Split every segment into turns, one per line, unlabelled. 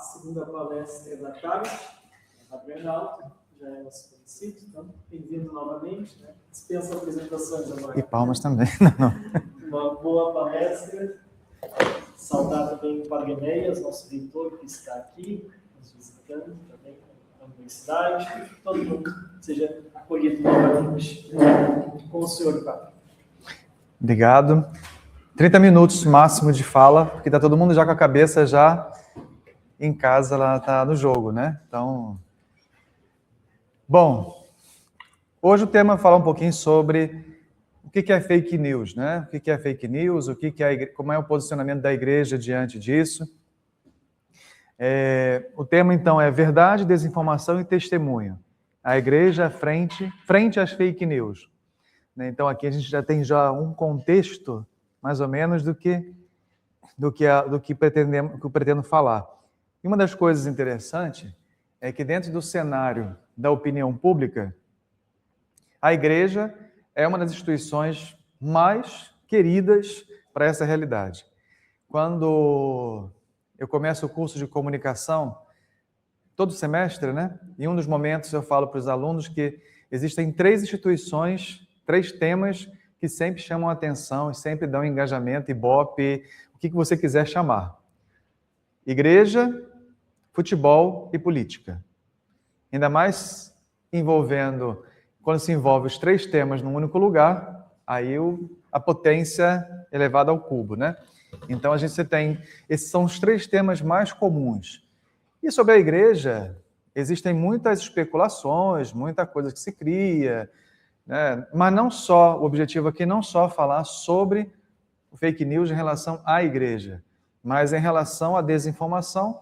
segunda palestra da tarde, Adriano Alto, já é nosso conhecido, então bem-vindo novamente, né? Dispensa apresentações agora.
E palmas também.
Uma boa palestra. Saudar também o Pargueneias, nosso reitor, que está aqui, nos visitando também na universidade. Que todo mundo seja acolhido novamente com o senhor, Padre.
Obrigado. 30 minutos máximo de fala, porque está todo mundo já com a cabeça já em casa, lá está no jogo, né? Então, bom, hoje o tema é falar um pouquinho sobre o que é fake news, né? O que é fake news, como é o posicionamento da igreja diante disso. O tema, então, é verdade, desinformação e testemunho. A igreja frente às fake news. Então, aqui a gente já tem um contexto, mais ou menos, do que eu pretendo falar. E uma das coisas interessantes é que dentro do cenário da opinião pública, a igreja é uma das instituições mais queridas para essa realidade. Quando eu começo o curso de comunicação, todo semestre, né? Em um dos momentos eu falo para os alunos que existem 3 instituições, 3 temas que sempre chamam a atenção e sempre dão engajamento, ibope, o que você quiser chamar. Igreja, futebol e política. Ainda mais quando se envolve os 3 temas num único lugar, aí a potência é elevada ao cubo, né? Então, esses são os 3 temas mais comuns. E sobre a igreja, existem muitas especulações, muita coisa que se cria, né? Mas o objetivo aqui não só falar sobre o fake news em relação à igreja, mas em relação à desinformação,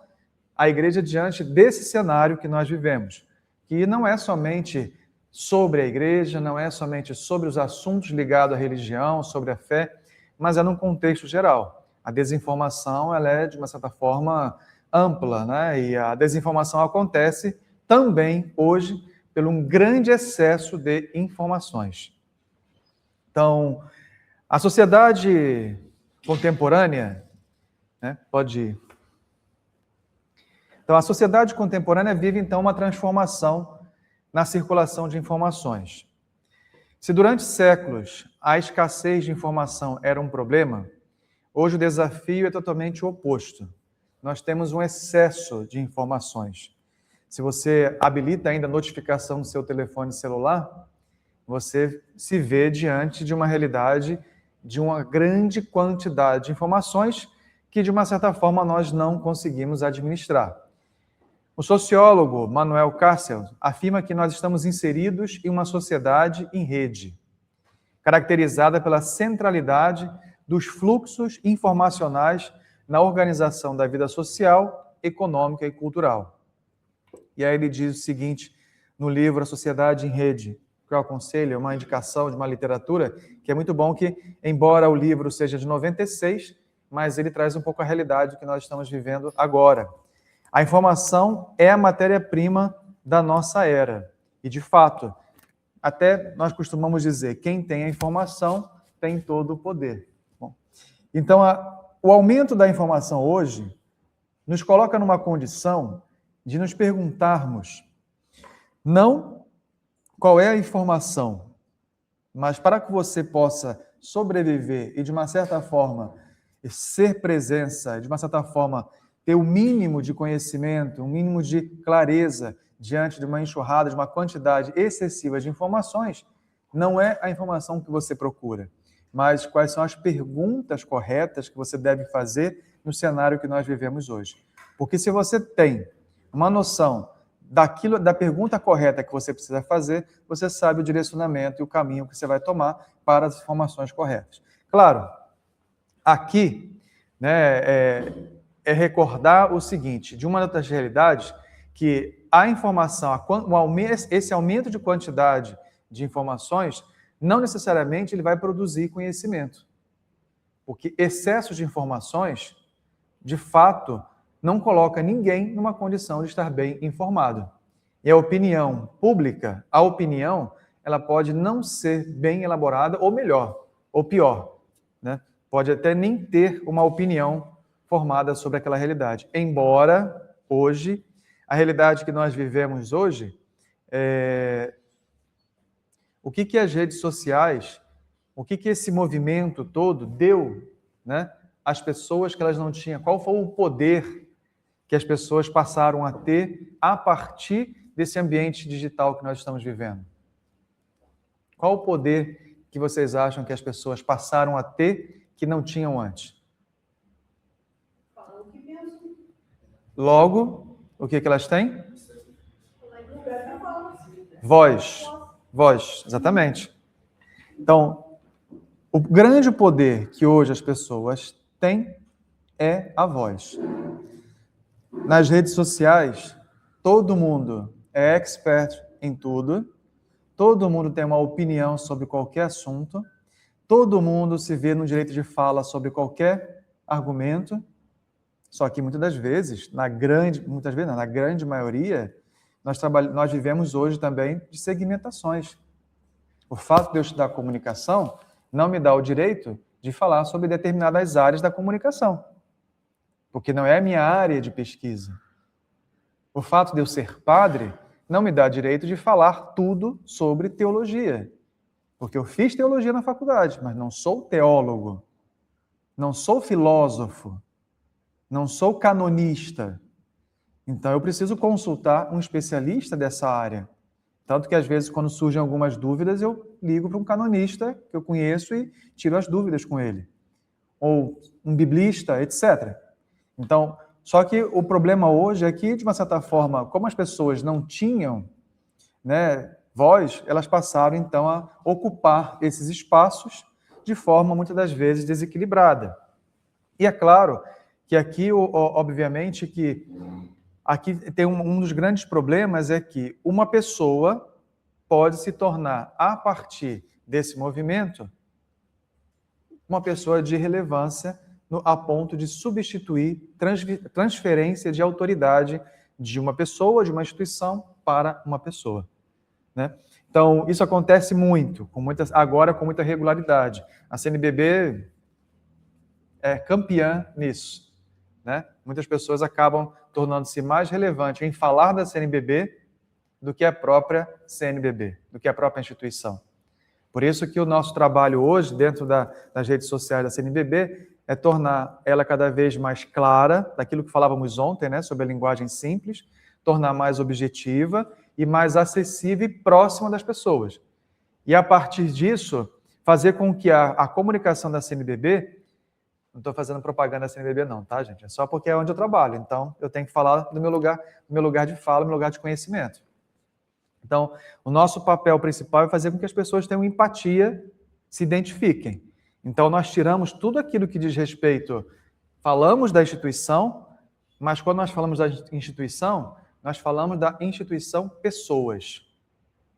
a igreja diante desse cenário que nós vivemos, que não é somente sobre a igreja, não é somente sobre os assuntos ligados à religião, sobre a fé, mas é num contexto geral. A desinformação, ela é, de uma certa forma, ampla, né? E a desinformação acontece também, hoje, pelo um grande excesso de informações. Então, a sociedade contemporânea, né? Pode ir. Então, a sociedade contemporânea vive, então, uma transformação na circulação de informações. Se durante séculos a escassez de informação era um problema, hoje o desafio é totalmente o oposto. Nós temos um excesso de informações. Se você habilita ainda a notificação no seu telefone celular, você se vê diante de uma realidade de uma grande quantidade de informações que, de uma certa forma, nós não conseguimos administrar. O sociólogo Manuel Carcel afirma que nós estamos inseridos em uma sociedade em rede, caracterizada pela centralidade dos fluxos informacionais na organização da vida social, econômica e cultural. E aí ele diz o seguinte, no livro A Sociedade em Rede, que eu aconselho, é uma indicação de uma literatura, que é muito bom que, embora o livro seja de 96, mas ele traz um pouco a realidade que nós estamos vivendo agora. A informação é a matéria-prima da nossa era. E, de fato, até nós costumamos dizer, quem tem a informação tem todo o poder. Bom, então, o aumento da informação hoje nos coloca numa condição de nos perguntarmos não qual é a informação, mas para que você possa sobreviver e, de uma certa forma, ser presença, de uma certa forma, ter o mínimo de conhecimento, um mínimo de clareza diante de uma enxurrada, de uma quantidade excessiva de informações, não é a informação que você procura, mas quais são as perguntas corretas que você deve fazer no cenário que nós vivemos hoje. Porque se você tem uma noção da pergunta correta que você precisa fazer, você sabe o direcionamento e o caminho que você vai tomar para as informações corretas. Claro, aqui, né, recordar o seguinte, de uma das realidades, que a informação, esse aumento de quantidade de informações, não necessariamente ele vai produzir conhecimento. Porque excesso de informações, de fato, não coloca ninguém numa condição de estar bem informado. E a opinião pública, ela pode não ser bem elaborada, ou melhor, ou pior, né? Pode até nem ter uma opinião formada sobre aquela realidade. Embora hoje, a realidade que nós vivemos hoje, o que as redes sociais, o que esse movimento todo deu, né, às pessoas que elas não tinham? Qual foi o poder que as pessoas passaram a ter a partir desse ambiente digital que nós estamos vivendo? Qual o poder que vocês acham que as pessoas passaram a ter que não tinham antes? Logo, o que elas têm? Voz, exatamente. Então, o grande poder que hoje as pessoas têm é a voz. Nas redes sociais, todo mundo é expert em tudo, todo mundo tem uma opinião sobre qualquer assunto, todo mundo se vê no direito de fala sobre qualquer argumento, só que muitas vezes, na grande maioria, nós vivemos hoje também de segmentações. O fato de eu estudar comunicação não me dá o direito de falar sobre determinadas áreas da comunicação, porque não é a minha área de pesquisa. O fato de eu ser padre não me dá direito de falar tudo sobre teologia, porque eu fiz teologia na faculdade, mas não sou teólogo, não sou filósofo, não sou canonista. Então, eu preciso consultar um especialista dessa área. Tanto que, às vezes, quando surgem algumas dúvidas, eu ligo para um canonista que eu conheço e tiro as dúvidas com ele. Ou um biblista, etc. Então, só que o problema hoje é que, de uma certa forma, como as pessoas não tinham, né, voz, elas passaram, então, a ocupar esses espaços de forma, muitas das vezes, desequilibrada. E é claro que aqui, obviamente, que aqui tem um dos grandes problemas é que uma pessoa pode se tornar, a partir desse movimento, uma pessoa de relevância a ponto de substituir transferência de autoridade de uma pessoa, de uma instituição, para uma pessoa, né? Então, isso acontece muito, agora com muita regularidade. A CNBB é campeã nisso, né? Muitas pessoas acabam tornando-se mais relevante em falar da CNBB do que a própria CNBB, do que a própria instituição. Por isso que o nosso trabalho hoje, dentro das redes sociais da CNBB, é tornar ela cada vez mais clara, daquilo que falávamos ontem, né, sobre a linguagem simples, tornar mais objetiva e mais acessível e próxima das pessoas. E, a partir disso, fazer com que a comunicação da CNBB... Não estou fazendo propaganda da CNBB não, tá, gente? É só porque é onde eu trabalho. Então, eu tenho que falar do meu lugar de fala, do meu lugar de conhecimento. Então, o nosso papel principal é fazer com que as pessoas tenham empatia, se identifiquem. Então, nós tiramos tudo aquilo que diz respeito, falamos da instituição, mas quando nós falamos da instituição, nós falamos da instituição pessoas.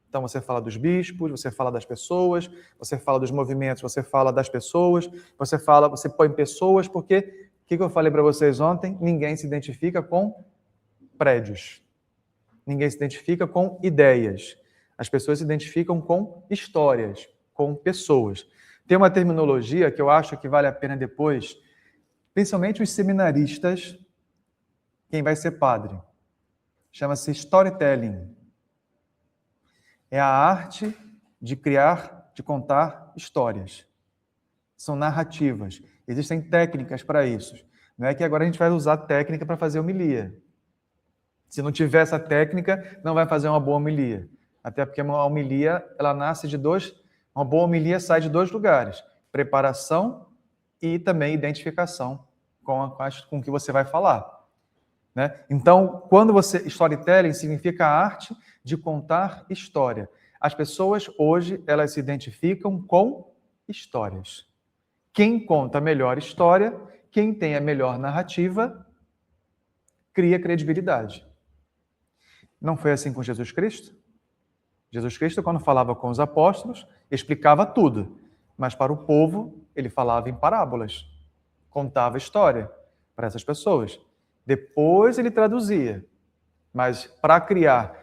Então, você fala dos bispos, você fala das pessoas, você fala dos movimentos, você fala das pessoas, você põe pessoas, porque, o que eu falei para vocês ontem? Ninguém se identifica com prédios. Ninguém se identifica com ideias. As pessoas se identificam com histórias, com pessoas. Tem uma terminologia que eu acho que vale a pena depois, principalmente os seminaristas, quem vai ser padre. Chama-se storytelling. É a arte de contar histórias. São narrativas. Existem técnicas para isso. Não é que agora a gente vai usar técnica para fazer homilia. Se não tiver essa técnica, não vai fazer uma boa homilia. Até porque uma homilia, ela nasce de uma boa homilia sai de dois lugares. Preparação e também identificação com o que você vai falar, né? Então, storytelling significa a arte de contar história. As pessoas hoje, elas se identificam com histórias. Quem conta a melhor história, quem tem a melhor narrativa, cria credibilidade. Não foi assim com Jesus Cristo? Jesus Cristo, quando falava com os apóstolos, explicava tudo, mas para o povo, ele falava em parábolas, contava história para essas pessoas. Depois ele traduzia, mas para criar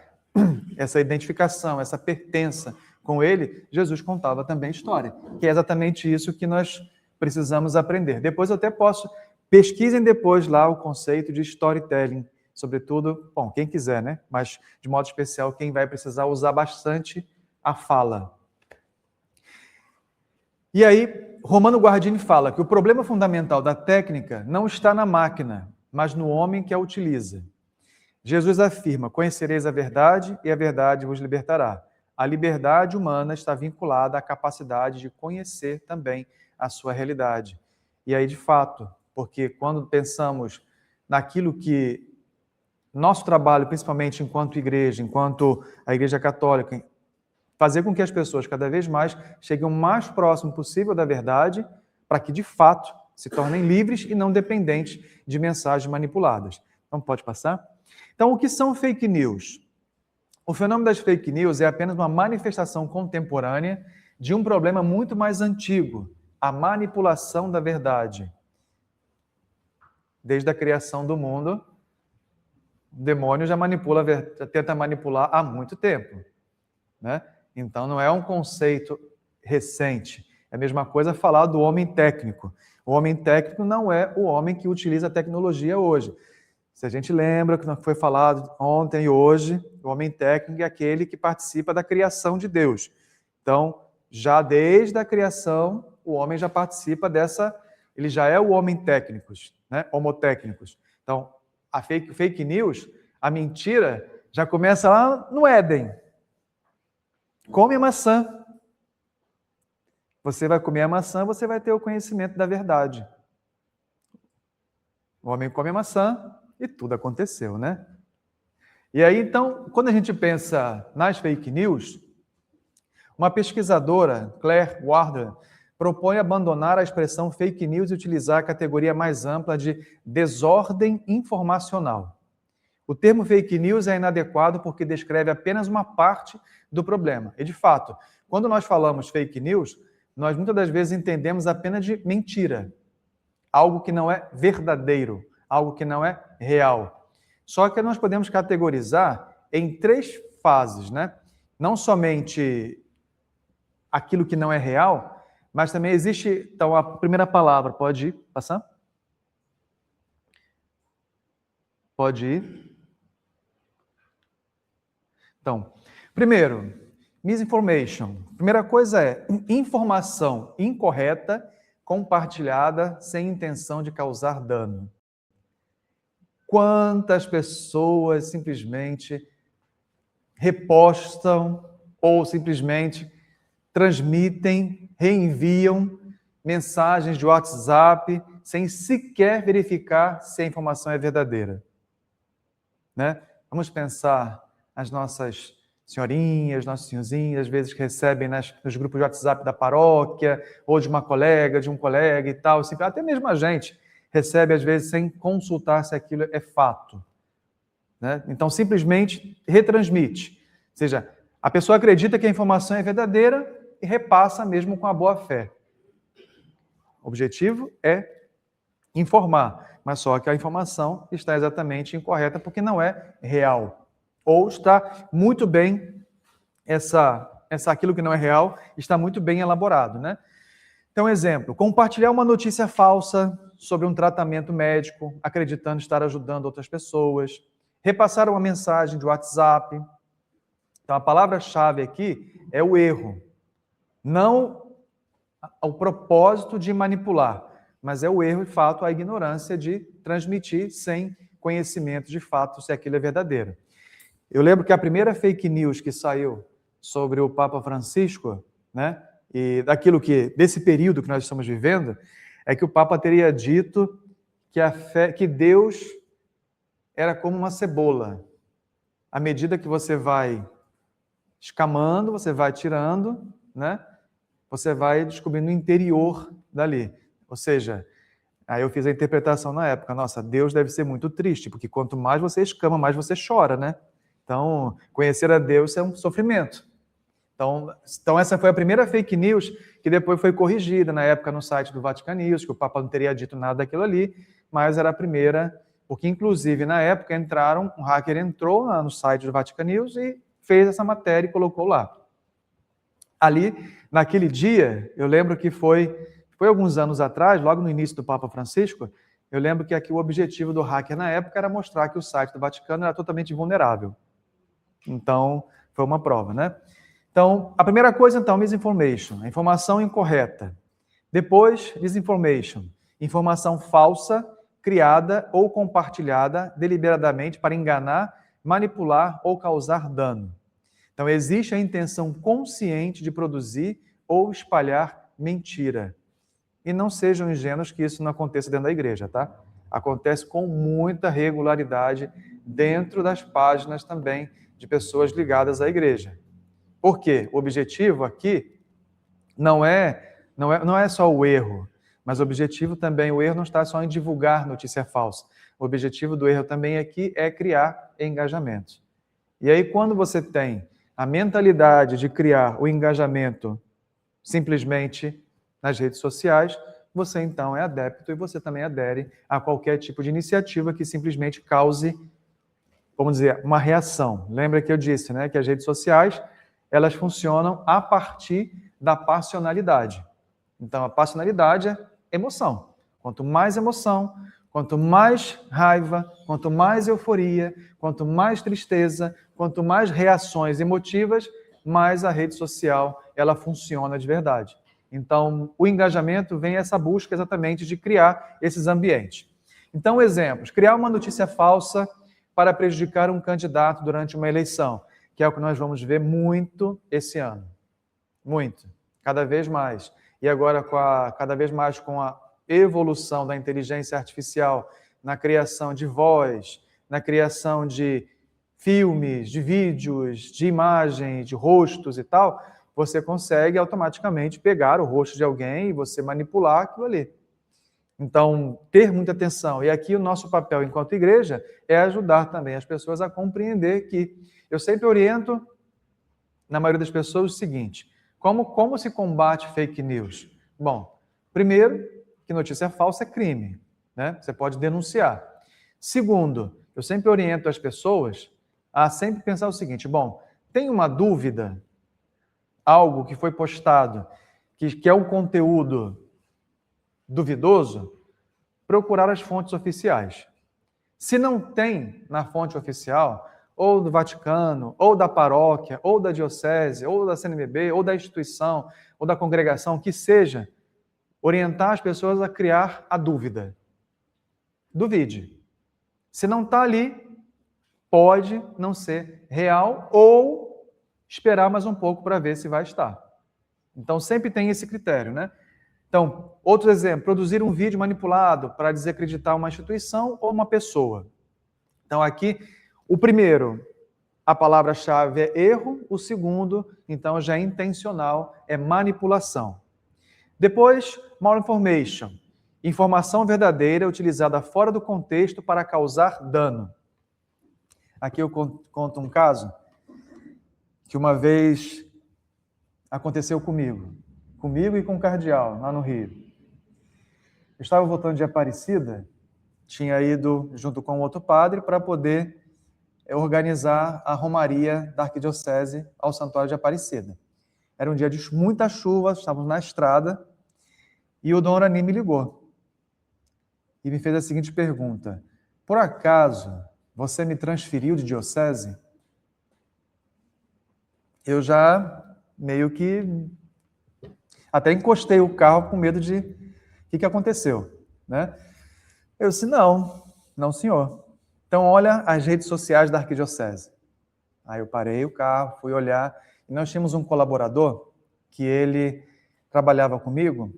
essa identificação, essa pertença com ele, Jesus contava também história, que é exatamente isso que nós precisamos aprender. Depois eu até pesquisem depois lá o conceito de storytelling, sobretudo, bom, quem quiser, né? Mas, de modo especial, quem vai precisar usar bastante a fala. E aí, Romano Guardini fala que o problema fundamental da técnica não está na máquina, mas no homem que a utiliza. Jesus afirma: conhecereis a verdade e a verdade vos libertará. A liberdade humana está vinculada à capacidade de conhecer também a sua realidade. E aí, de fato, porque quando pensamos naquilo que nosso trabalho, principalmente enquanto igreja, enquanto a Igreja Católica, fazer com que as pessoas cada vez mais cheguem o mais próximo possível da verdade, para que, de fato, se tornem livres e não dependentes de mensagens manipuladas. Então, pode passar? Então, o que são fake news? O fenômeno das fake news é apenas uma manifestação contemporânea de um problema muito mais antigo, a manipulação da verdade. Desde a criação do mundo, o demônio já tenta manipular há muito tempo, né? Então, não é um conceito recente. É a mesma coisa falar do homem técnico. O homem técnico não é o homem que utiliza a tecnologia hoje. Se a gente lembra que foi falado ontem e hoje, o homem técnico é aquele que participa da criação de Deus. Então, já desde a criação, o homem já participa dessa, ele já é o homem técnicos, né? Homotécnicos. Então, a fake news, a mentira, já começa lá no Éden. Come a maçã. Você vai comer a maçã, você vai ter o conhecimento da verdade. O homem come a maçã e tudo aconteceu, né? E aí, então, quando a gente pensa nas fake news, uma pesquisadora, Claire Warder, propõe abandonar a expressão fake news e utilizar a categoria mais ampla de desordem informacional. O termo fake news é inadequado porque descreve apenas uma parte do problema. E, de fato, quando nós falamos fake news, nós muitas das vezes entendemos apenas de mentira, algo que não é verdadeiro, algo que não é real. Só que nós podemos categorizar em 3 fases, né? Não somente aquilo que não é real, mas também existe, então, a primeira palavra, pode ir, passar? Pode ir. Então, primeiro, misinformation. Primeira coisa é informação incorreta, compartilhada sem intenção de causar dano. Quantas pessoas simplesmente repostam ou simplesmente transmitem, reenviam mensagens de WhatsApp sem sequer verificar se a informação é verdadeira, né? Vamos pensar as nossas senhorinhas, nossos senhorzinhos, às vezes que recebem nos grupos de WhatsApp da paróquia, ou de uma colega, de um colega e tal, assim, até mesmo a gente recebe às vezes sem consultar se aquilo é fato, né? Então, simplesmente retransmite. Ou seja, a pessoa acredita que a informação é verdadeira e repassa mesmo com a boa fé. O objetivo é informar, mas só que a informação está exatamente incorreta porque não é real. Ou está muito bem, aquilo que não é real está muito bem elaborado, né? Então, exemplo, compartilhar uma notícia falsa sobre um tratamento médico, acreditando estar ajudando outras pessoas, repassar uma mensagem de WhatsApp. Então, a palavra-chave aqui é o erro. Não o propósito de manipular, mas é o erro, de fato, a ignorância de transmitir sem conhecimento de fato se aquilo é verdadeiro. Eu lembro que a primeira fake news que saiu sobre o Papa Francisco, né, e desse período que nós estamos vivendo, é que o Papa teria dito que Deus era como uma cebola. À medida que você vai escamando, você vai tirando, né, você vai descobrindo o interior dali. Ou seja, aí eu fiz a interpretação na época, nossa, Deus deve ser muito triste, porque quanto mais você escama, mais você chora, né? Então, conhecer a Deus é um sofrimento. Então essa foi a primeira fake news que depois foi corrigida na época no site do Vatican News, que o Papa não teria dito nada daquilo ali, mas era a primeira, porque inclusive na época um hacker entrou no site do Vatican News e fez essa matéria e colocou lá. Ali, naquele dia, eu lembro que foi alguns anos atrás, logo no início do Papa Francisco, Eu lembro que aqui o objetivo do hacker na época era mostrar que o site do Vaticano era totalmente vulnerável. Então, foi uma prova, né? Então, a primeira coisa, então, misinformation, a informação incorreta. Depois, disinformation, informação falsa, criada ou compartilhada deliberadamente para enganar, manipular ou causar dano. Então, existe a intenção consciente de produzir ou espalhar mentira. E não sejam ingênuos que isso não aconteça dentro da igreja, tá? Acontece com muita regularidade dentro das páginas também de pessoas ligadas à igreja. Por quê? O objetivo aqui não é só o erro, mas o objetivo também, o erro não está só em divulgar notícia falsa. O objetivo do erro também aqui é criar engajamento. E aí, quando você tem a mentalidade de criar o engajamento simplesmente nas redes sociais, você então é adepto e você também adere a qualquer tipo de iniciativa que simplesmente cause, vamos dizer, uma reação. Lembra que eu disse, né, que as redes sociais, elas funcionam a partir da passionalidade. Então, a passionalidade é emoção. Quanto mais emoção, quanto mais raiva, quanto mais euforia, quanto mais tristeza, quanto mais reações emotivas, mais a rede social ela funciona de verdade. Então, o engajamento vem essa busca exatamente de criar esses ambientes. Então, exemplos. Criar uma notícia falsa para prejudicar um candidato durante uma eleição, que é o que nós vamos ver muito esse ano. Muito. Cada vez mais. E agora, cada vez mais com a evolução da inteligência artificial na criação de voz, na criação de filmes, de vídeos, de imagens, de rostos e tal, você consegue automaticamente pegar o rosto de alguém e você manipular aquilo ali. Então, ter muita atenção. E aqui o nosso papel enquanto igreja é ajudar também as pessoas a compreender que eu sempre oriento, na maioria das pessoas, o seguinte: como se combate fake news? Bom, primeiro, que notícia falsa é crime, né? Você pode denunciar. Segundo, eu sempre oriento as pessoas a sempre pensar o seguinte: bom, tem uma dúvida, algo que foi postado, que é um conteúdo duvidoso, procurar as fontes oficiais. Se não tem na fonte oficial, ou do Vaticano, ou da paróquia, ou da diocese, ou da CNBB, ou da instituição, ou da congregação, que seja, orientar as pessoas a criar a dúvida. Duvide. Se não está ali, pode não ser real ou esperar mais um pouco para ver se vai estar. Então, sempre tem esse critério, né? Então, outro exemplo, produzir um vídeo manipulado para desacreditar uma instituição ou uma pessoa. Então, aqui, o primeiro, a palavra-chave é erro, o segundo, então, já é intencional, é manipulação. Depois, malinformation, informação verdadeira utilizada fora do contexto para causar dano. Aqui eu conto um caso que uma vez aconteceu comigo e com o cardeal, lá no Rio. Eu estava voltando de Aparecida, tinha ido junto com outro padre para poder organizar a romaria da arquidiocese ao Santuário de Aparecida. Era um dia de muita chuva, estávamos na estrada, e o Dom Orani me ligou e me fez a seguinte pergunta: por acaso você me transferiu de diocese? Eu já meio que até encostei o carro com medo de o que aconteceu, né? Eu disse, não senhor. Então olha as redes sociais da arquidiocese. Aí eu parei o carro, fui olhar, e nós tínhamos um colaborador que ele trabalhava comigo,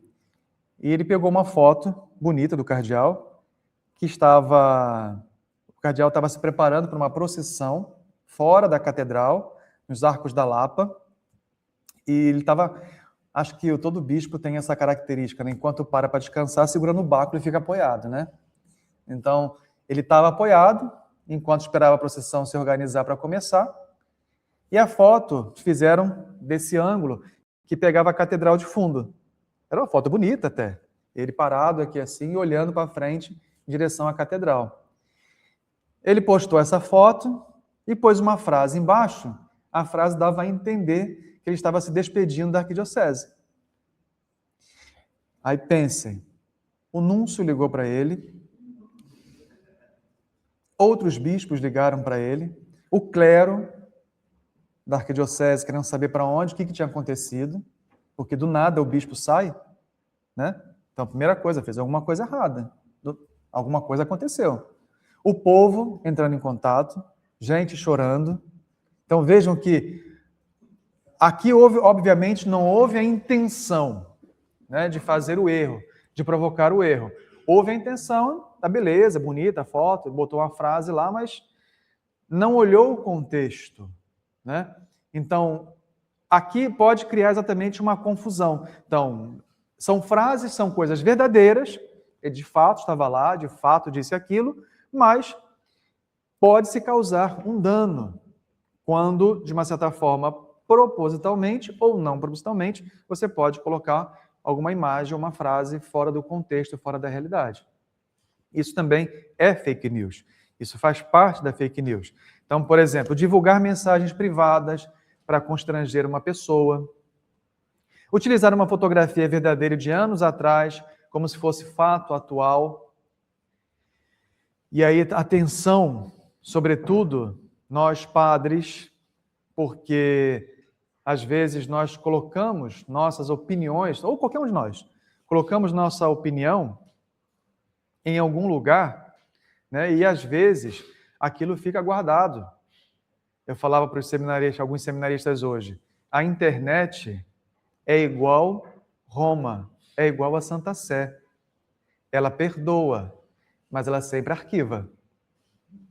e ele pegou uma foto bonita do cardeal, o cardeal estava se preparando para uma procissão fora da catedral, nos Arcos da Lapa, e ele estava, acho que todo bispo tem essa característica, né? Enquanto para descansar, segurando o báculo e fica apoiado, né? Então, ele estava apoiado, enquanto esperava a procissão se organizar para começar, e a foto fizeram desse ângulo que pegava a catedral de fundo. Era uma foto bonita até. Ele parado aqui assim, olhando para frente, em direção à catedral. Ele postou essa foto e pôs uma frase embaixo. A frase dava a entender que ele estava se despedindo da arquidiocese. Aí pensem, o núncio ligou para ele outros bispos ligaram para ele, o clero da arquidiocese querendo saber para onde, o que tinha acontecido, porque do nada o bispo sai, né? Então, a primeira coisa, fez alguma coisa errada, alguma coisa aconteceu. O povo entrando em contato, gente chorando. Então, vejam que aqui, obviamente, não houve a intenção, né, de fazer o erro, de provocar o erro. Houve a intenção da beleza, bonita, a foto, botou uma frase lá, mas não olhou o contexto, né? Então, aqui pode criar exatamente uma confusão. Então, são frases, são coisas verdadeiras, ele de fato estava lá, de fato disse aquilo, mas pode-se causar um dano quando, de uma certa forma, propositalmente ou não propositalmente, você pode colocar alguma imagem ou uma frase fora do contexto, fora da realidade. Isso também é fake news. Isso faz parte da fake news. Então, por exemplo, divulgar mensagens privadas para constranger uma pessoa, utilizar uma fotografia verdadeira de anos atrás, como se fosse fato atual. E aí, atenção, sobretudo, nós padres, porque às vezes nós colocamos nossas opiniões, ou qualquer um de nós, colocamos nossa opinião em algum lugar, né? E às vezes aquilo fica guardado. Eu falava para os seminaristas, alguns seminaristas hoje, a internet é igual Roma, é igual a Santa Sé. Ela perdoa, mas ela sempre arquiva.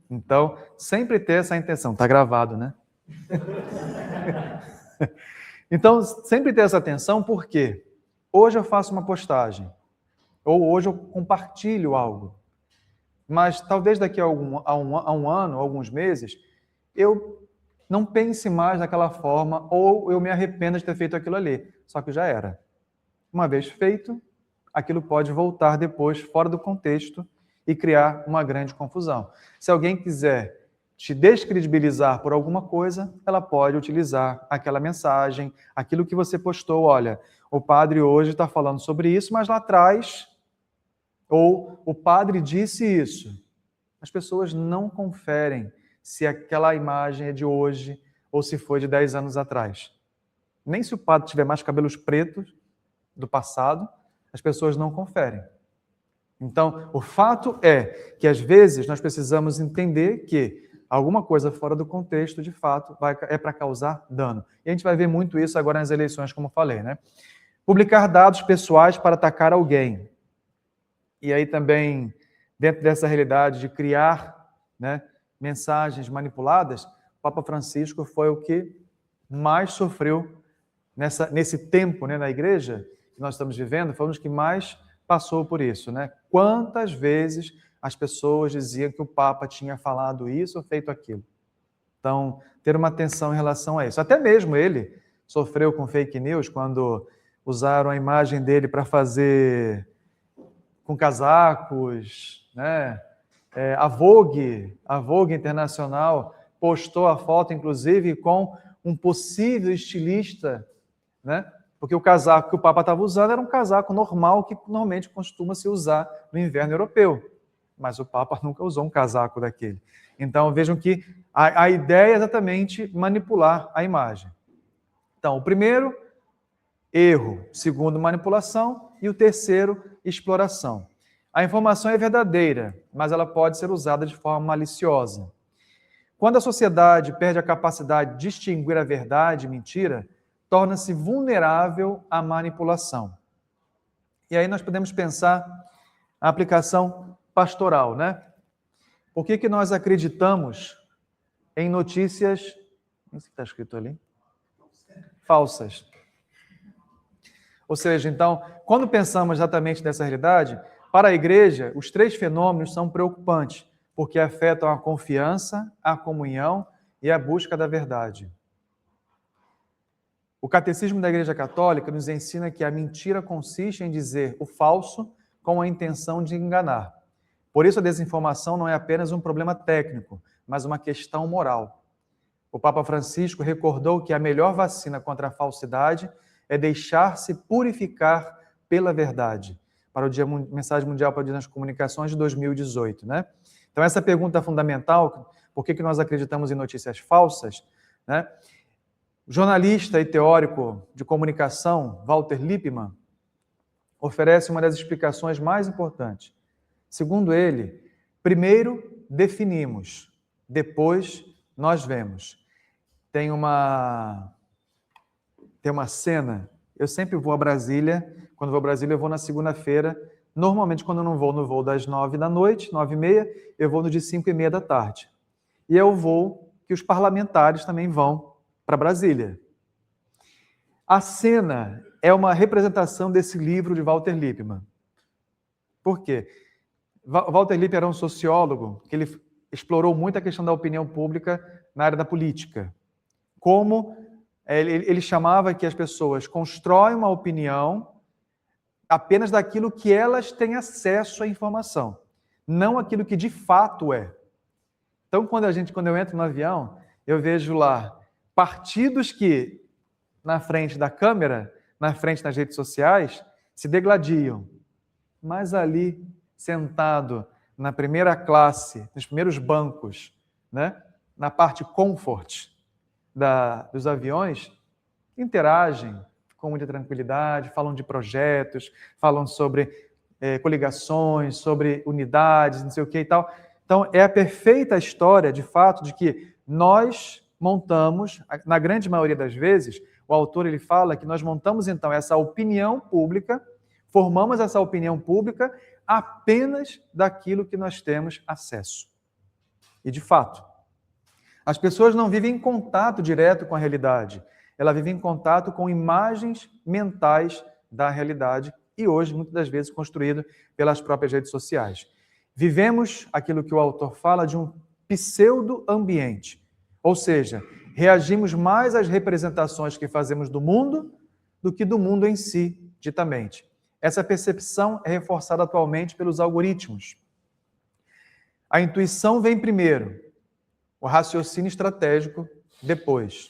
Então, sempre ter essa intenção. Está gravado, né? Então, sempre ter essa atenção, porque hoje eu faço uma postagem, ou hoje eu compartilho algo, mas talvez daqui a um ano, alguns meses, eu não pense mais daquela forma, ou eu me arrependa de ter feito aquilo ali. Só que já era. Uma vez feito, aquilo pode voltar depois, fora do contexto, e criar uma grande confusão. Se alguém quiser te descredibilizar por alguma coisa, ela pode utilizar aquela mensagem, aquilo que você postou. Olha, o padre hoje está falando sobre isso, mas lá atrás, ou o padre disse isso. As pessoas não conferem se aquela imagem é de hoje ou se foi de 10 anos atrás. Nem se o padre tiver mais cabelos pretos do passado, as pessoas não conferem. Então, o fato é que, às vezes, nós precisamos entender que alguma coisa fora do contexto, de fato, é para causar dano. E a gente vai ver muito isso agora nas eleições, como eu falei, né? Publicar dados pessoais para atacar alguém. E aí também, dentro dessa realidade de criar, né, mensagens manipuladas, o Papa Francisco foi o que mais sofreu nesse tempo, né, na igreja que nós estamos vivendo, foi um dos que mais passou por isso, né? Quantas vezes as pessoas diziam que o Papa tinha falado isso ou feito aquilo. Então, ter uma atenção em relação a isso. Até mesmo ele sofreu com fake news quando usaram a imagem dele para fazer com casacos, né? A Vogue Internacional postou a foto, inclusive, com um possível estilista, né? Porque o casaco que o Papa estava usando era um casaco normal que normalmente costuma se usar no inverno europeu. Mas o Papa nunca usou um casaco daquele. Então, vejam que a ideia é exatamente manipular a imagem. Então, o primeiro, erro. O segundo, manipulação. E o terceiro, exploração. A informação é verdadeira, mas ela pode ser usada de forma maliciosa. Quando a sociedade perde a capacidade de distinguir a verdade e mentira, torna-se vulnerável à manipulação. E aí nós podemos pensar a aplicação pastoral, né? Por que nós acreditamos em notícias... Não sei se está escrito ali. Falsas. Ou seja, então, quando pensamos exatamente nessa realidade, para a igreja, os 3 fenômenos são preocupantes, porque afetam a confiança, a comunhão e a busca da verdade. O Catecismo da Igreja Católica nos ensina que a mentira consiste em dizer o falso com a intenção de enganar. Por isso, a desinformação não é apenas um problema técnico, mas uma questão moral. O Papa Francisco recordou que a melhor vacina contra a falsidade é deixar-se purificar pela verdade, para o Mensagem Mundial para o Dia das Comunicações de 2018, né? Então, essa pergunta fundamental, por que nós acreditamos em notícias falsas, né? O jornalista e teórico de comunicação, Walter Lippmann, oferece uma das explicações mais importantes. Segundo ele, primeiro definimos, depois nós vemos. Tem uma cena, eu sempre vou a Brasília, quando vou a Brasília eu vou na segunda-feira, normalmente quando eu não vou no voo das 9 da noite, 9h30, eu vou no de 5h30 da tarde. E é o voo que os parlamentares também vão para Brasília. A cena é uma representação desse livro de Walter Lippmann. Por quê? Walter Lippmann era um sociólogo que ele explorou muito a questão da opinião pública na área da política. Como ele chamava que as pessoas constroem uma opinião apenas daquilo que elas têm acesso à informação, não aquilo que de fato é. Então, quando eu entro no avião, eu vejo lá partidos que, na frente da câmera, na frente das redes sociais, se degladiam. Mas ali, sentado na primeira classe, nos primeiros bancos, né, na parte comfort dos aviões, interagem com muita tranquilidade, falam de projetos, falam sobre coligações, sobre unidades, não sei o que e tal. Então, é a perfeita história, de fato, de que nós montamos, na grande maioria das vezes, o autor ele fala que nós montamos, então, essa opinião pública, formamos essa opinião pública apenas daquilo que nós temos acesso. E, de fato, as pessoas não vivem em contato direto com a realidade, ela vive em contato com imagens mentais da realidade e hoje, muitas das vezes, construído pelas próprias redes sociais. Vivemos aquilo que o autor fala de um pseudo-ambiente, ou seja, reagimos mais às representações que fazemos do mundo do que do mundo em si, ditamente. Essa percepção é reforçada atualmente pelos algoritmos. A intuição vem primeiro, o raciocínio estratégico depois.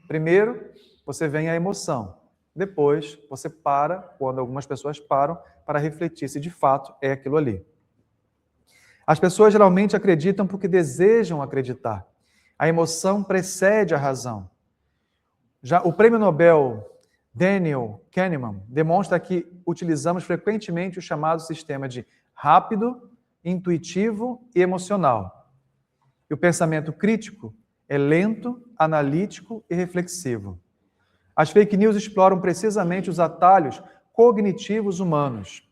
Primeiro, você vem a emoção. Depois, você para, quando algumas pessoas param, para refletir se de fato é aquilo ali. As pessoas geralmente acreditam porque desejam acreditar. A emoção precede a razão. Já o prêmio Nobel Daniel Kahneman demonstra que utilizamos frequentemente o chamado sistema de rápido, intuitivo e emocional. E o pensamento crítico é lento, analítico e reflexivo. As fake news exploram precisamente os atalhos cognitivos humanos.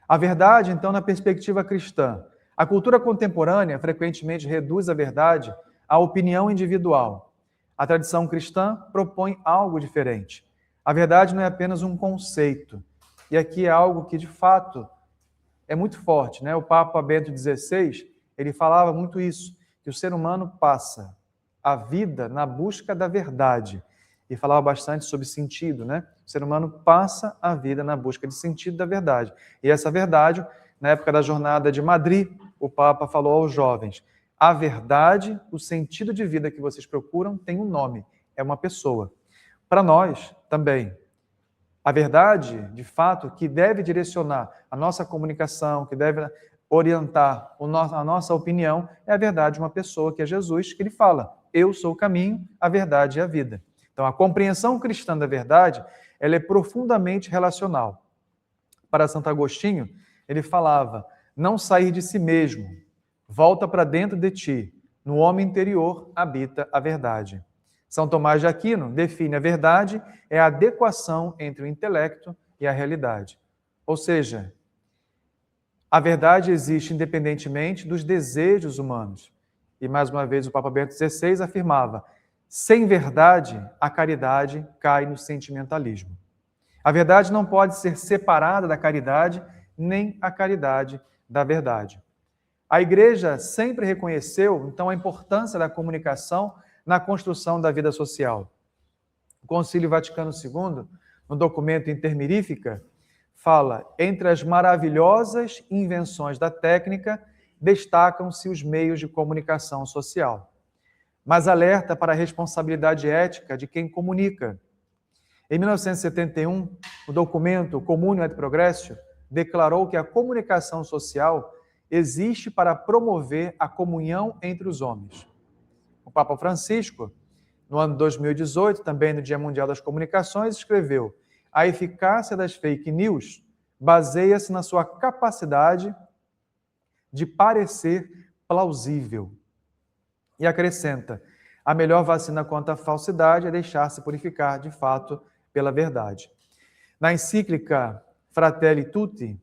A verdade, então, na perspectiva cristã. A cultura contemporânea frequentemente reduz a verdade à opinião individual. A tradição cristã propõe algo diferente. A verdade não é apenas um conceito. E aqui é algo que, de fato, é muito forte, né? O Papa Bento XVI, ele falava muito isso, que o ser humano passa a vida na busca da verdade. E falava bastante sobre sentido, né? O ser humano passa a vida na busca de sentido da verdade. E essa verdade, na época da Jornada de Madrid, o Papa falou aos jovens: a verdade, o sentido de vida que vocês procuram tem um nome, é uma pessoa. Para nós, também, a verdade, de fato, que deve direcionar a nossa comunicação, que deve orientar a nossa opinião, é a verdade de uma pessoa, que é Jesus, que ele fala: eu sou o caminho, a verdade e a vida. Então, a compreensão cristã da verdade, ela é profundamente relacional. Para Santo Agostinho, ele falava: não sair de si mesmo, volta para dentro de ti, no homem interior habita a verdade. São Tomás de Aquino define a verdade é a adequação entre o intelecto e a realidade. Ou seja, a verdade existe independentemente dos desejos humanos. E, mais uma vez, o Papa Bento XVI afirmava: sem verdade, a caridade cai no sentimentalismo. A verdade não pode ser separada da caridade, nem a caridade da verdade. A Igreja sempre reconheceu, então, a importância da comunicação na construção da vida social. O Concílio Vaticano II, no documento Intermirifica, fala: entre as maravilhosas invenções da técnica, destacam-se os meios de comunicação social. Mas alerta para a responsabilidade ética de quem comunica. Em 1971, o documento Communio et Progressio declarou que a comunicação social existe para promover a comunhão entre os homens. O Papa Francisco, no ano 2018, também no Dia Mundial das Comunicações, escreveu: a eficácia das fake news baseia-se na sua capacidade de parecer plausível. E acrescenta: a melhor vacina contra a falsidade é deixar-se purificar de fato pela verdade. Na encíclica Fratelli Tutti,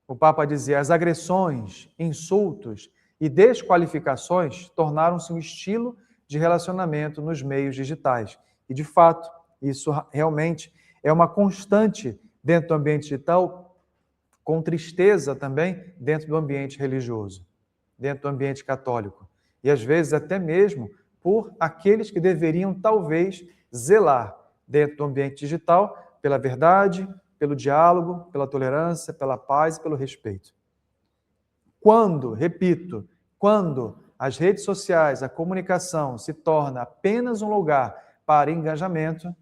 o Papa dizia: as agressões, insultos e desqualificações tornaram-se um estilo de relacionamento nos meios digitais. E, de fato, isso realmente é uma constante dentro do ambiente digital, com tristeza também dentro do ambiente religioso, dentro do ambiente católico. E, às vezes, até mesmo por aqueles que deveriam, talvez, zelar dentro do ambiente digital pela verdade, pelo diálogo, pela tolerância, pela paz e pelo respeito. Quando, repito, quando as redes sociais, a comunicação se torna apenas um lugar para engajamento,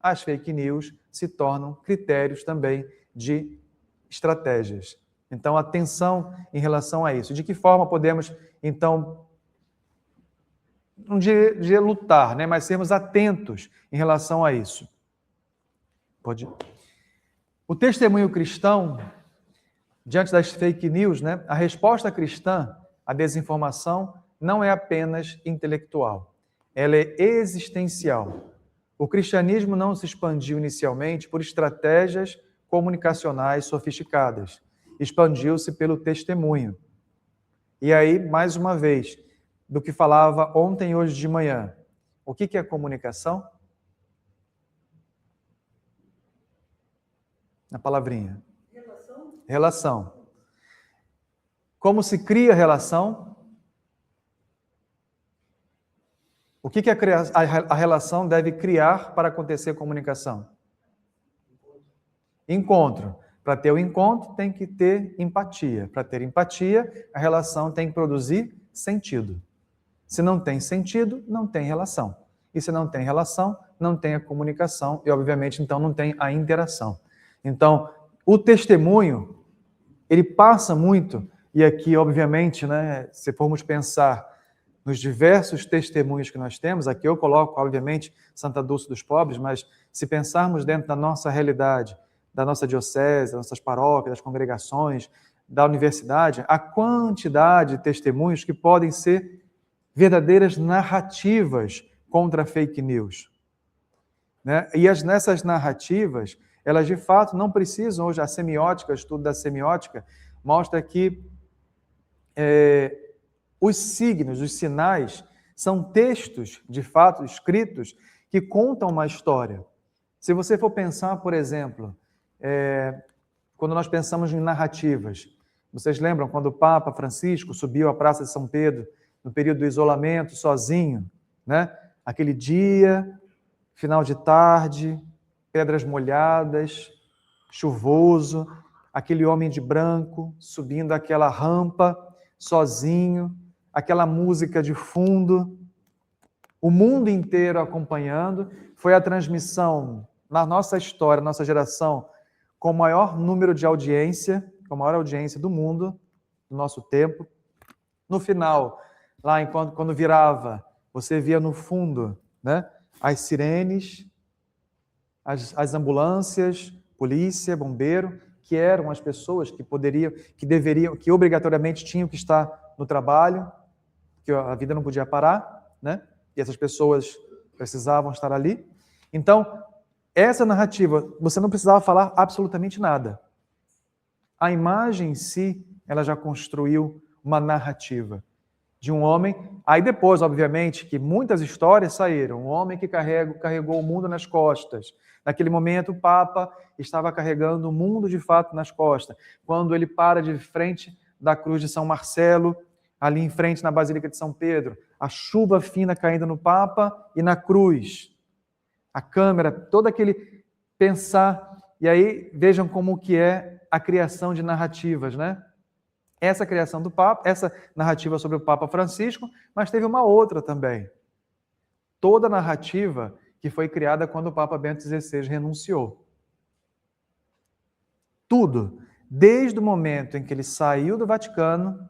as fake news se tornam critérios também de estratégias. Então, atenção em relação a isso. De que forma podemos, então, não de lutar, né, mas sermos atentos em relação a isso? Pode. O testemunho cristão, diante das fake news, né, a resposta cristã à desinformação não é apenas intelectual, ela é existencial. O cristianismo não se expandiu inicialmente por estratégias comunicacionais sofisticadas, expandiu-se pelo testemunho. E aí, mais uma vez, do que falava ontem e hoje de manhã, o que é comunicação? Na palavrinha. Relação. Como se cria relação? O que a relação deve criar para acontecer comunicação? Encontro. Para ter o encontro, tem que ter empatia. Para ter empatia, a relação tem que produzir sentido. Se não tem sentido, não tem relação. E se não tem relação, não tem a comunicação e, obviamente, então não tem a interação. Então, o testemunho, ele passa muito, e aqui, obviamente, né, se formos pensar nos diversos testemunhos que nós temos, aqui eu coloco, obviamente, Santa Dulce dos Pobres, mas se pensarmos dentro da nossa realidade, da nossa diocese, das nossas paróquias, das congregações, da universidade, a quantidade de testemunhos que podem ser verdadeiras narrativas contra a fake news. Né? E nessas narrativas, elas de fato não precisam, hoje a semiótica, o estudo da semiótica, mostra que os signos, os sinais, são textos, de fato, escritos, que contam uma história. Se você for pensar, por exemplo, quando nós pensamos em narrativas, vocês lembram quando o Papa Francisco subiu à Praça de São Pedro, no período do isolamento, sozinho, né? Aquele dia, final de tarde, pedras molhadas, chuvoso, aquele homem de branco subindo aquela rampa, sozinho, aquela música de fundo, o mundo inteiro acompanhando. Foi a transmissão, na nossa história, nossa geração, com o maior número de audiência, com a maior audiência do mundo, do nosso tempo. No final, lá quando virava, você via no fundo, né, as sirenes, as ambulâncias, polícia, bombeiro, que eram as pessoas que poderiam, que deveriam, que obrigatoriamente tinham que estar no trabalho, que a vida não podia parar, né? E essas pessoas precisavam estar ali. Então, essa narrativa, você não precisava falar absolutamente nada. A imagem em si, ela já construiu uma narrativa de um homem. Aí depois, obviamente, que muitas histórias saíram. Um homem que carregou o mundo nas costas. Naquele momento, o Papa estava carregando o mundo de fato nas costas. Quando ele para de frente da cruz de São Marcelo, ali em frente na Basílica de São Pedro, a chuva fina caindo no Papa e na cruz. A câmera, todo aquele pensar. E aí, vejam como que é a criação de narrativas, né? Essa criação do Papa, essa narrativa sobre o Papa Francisco, mas teve uma outra também. Toda a narrativa que foi criada quando o Papa Bento XVI renunciou. Tudo, desde o momento em que ele saiu do Vaticano,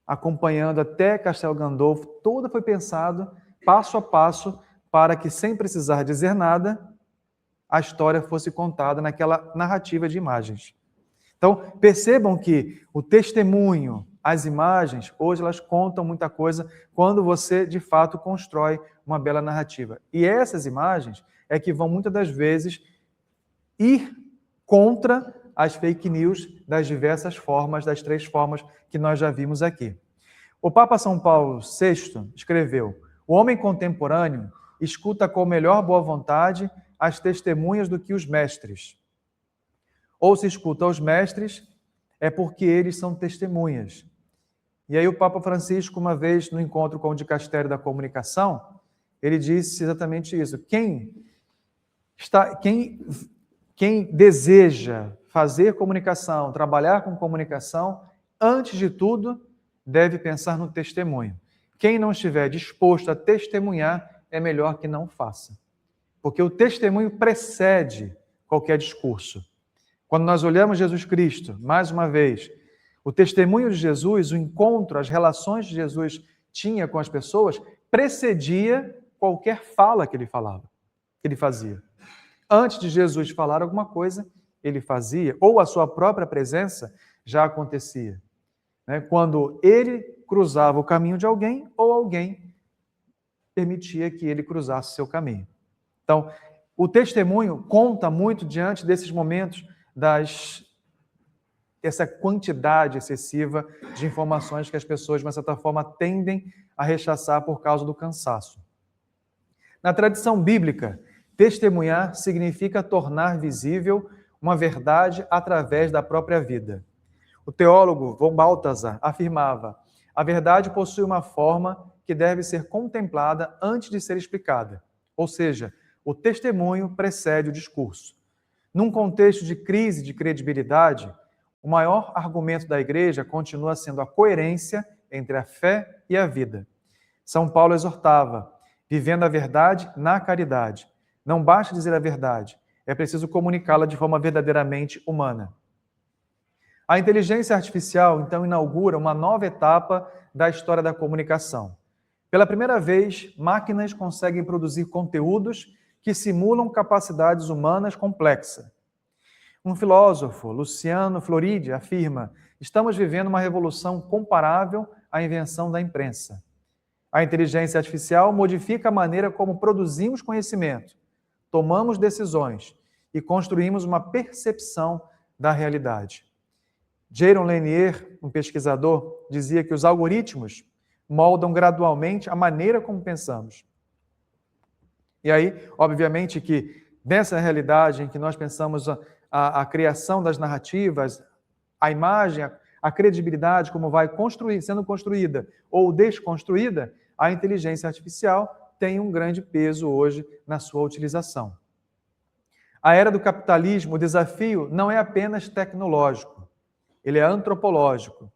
acompanhando até Castelo Gandolfo, toda foi pensado passo a passo para que, sem precisar dizer nada, a história fosse contada naquela narrativa de imagens. Então, percebam que o testemunho, as imagens, hoje elas contam muita coisa quando você, de fato, constrói uma bela narrativa. E essas imagens é que vão, muitas das vezes, ir contra as fake news das diversas formas, das 3 formas que nós já vimos aqui. O Papa São Paulo VI escreveu: o homem contemporâneo escuta com melhor boa vontade as testemunhas do que os mestres. Ou se escuta aos mestres, é porque eles são testemunhas. E aí o Papa Francisco, uma vez no encontro com o Dicastério da Comunicação, ele disse exatamente isso. Quem deseja fazer comunicação, trabalhar com comunicação, antes de tudo, deve pensar no testemunho. Quem não estiver disposto a testemunhar, é melhor que não faça. Porque o testemunho precede qualquer discurso. Quando nós olhamos Jesus Cristo, mais uma vez, o testemunho de Jesus, o encontro, as relações que Jesus tinha com as pessoas, precedia qualquer fala que ele falava, que ele fazia. Antes de Jesus falar alguma coisa, ele fazia, ou a sua própria presença já acontecia. Quando ele cruzava o caminho de alguém, ou alguém permitia que ele cruzasse seu caminho. Então, o testemunho conta muito diante desses momentos essa quantidade excessiva de informações que as pessoas, de uma certa forma, tendem a rechaçar por causa do cansaço. Na tradição bíblica, testemunhar significa tornar visível uma verdade através da própria vida. O teólogo von Balthasar afirmava: a verdade possui uma forma que deve ser contemplada antes de ser explicada. Ou seja, o testemunho precede o discurso. Num contexto de crise de credibilidade, o maior argumento da Igreja continua sendo a coerência entre a fé e a vida. São Paulo exortava: vivendo a verdade na caridade. Não basta dizer a verdade, é preciso comunicá-la de forma verdadeiramente humana. A inteligência artificial, então, inaugura uma nova etapa da história da comunicação. Pela primeira vez, máquinas conseguem produzir conteúdos que simulam capacidades humanas complexas. Um filósofo, Luciano Floridi, afirma: estamos vivendo uma revolução comparável à invenção da imprensa. A inteligência artificial modifica a maneira como produzimos conhecimento, tomamos decisões e construímos uma percepção da realidade. Jaron Lanier, um pesquisador, dizia que os algoritmos moldam gradualmente a maneira como pensamos. E aí, obviamente, que nessa realidade em que nós pensamos a criação das narrativas, a imagem, a credibilidade, como vai sendo construída ou desconstruída, a inteligência artificial tem um grande peso hoje na sua utilização. A era do capitalismo, o desafio não é apenas tecnológico, ele é antropológico.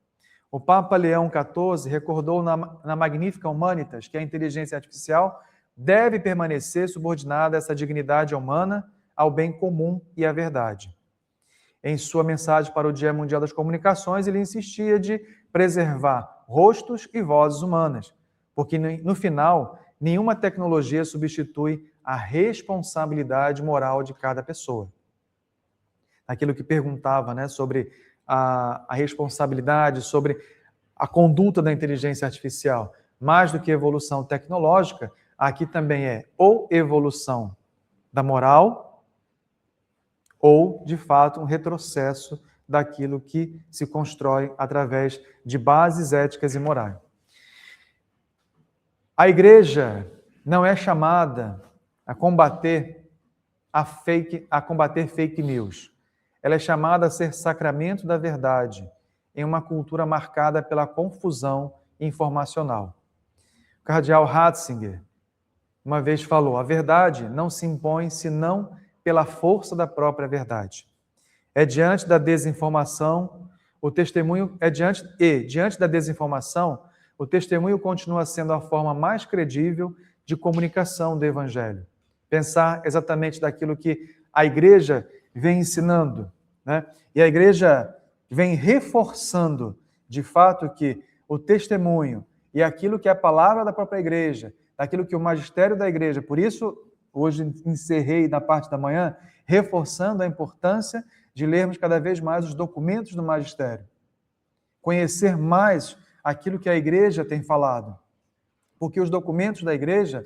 O Papa Leão XIV recordou na Magnificat Humanitas que a inteligência artificial deve permanecer subordinada a essa dignidade humana, ao bem comum e à verdade. Em sua mensagem para o Dia Mundial das Comunicações, ele insistia de preservar rostos e vozes humanas, porque no final, nenhuma tecnologia substitui a responsabilidade moral de cada pessoa. Aquilo que perguntava, sobre a responsabilidade, sobre a conduta da inteligência artificial, mais do que evolução tecnológica, aqui também é ou evolução da moral, ou, de fato, um retrocesso daquilo que se constrói através de bases éticas e morais. A Igreja não é chamada a combater fake news. Ela é chamada a ser sacramento da verdade em uma cultura marcada pela confusão informacional. O cardeal Ratzinger uma vez falou: a verdade não se impõe senão pela força da própria verdade. É diante da desinformação, o testemunho diante da desinformação, o testemunho continua sendo a forma mais credível de comunicação do Evangelho. Pensar exatamente daquilo que a Igreja vem ensinando, E a Igreja vem reforçando, de fato, que o testemunho e aquilo que é a palavra da própria igreja, daquilo que o magistério da igreja, por isso, hoje encerrei na parte da manhã, reforçando a importância de lermos cada vez mais os documentos do magistério. Conhecer mais aquilo que a igreja tem falado. Porque os documentos da igreja,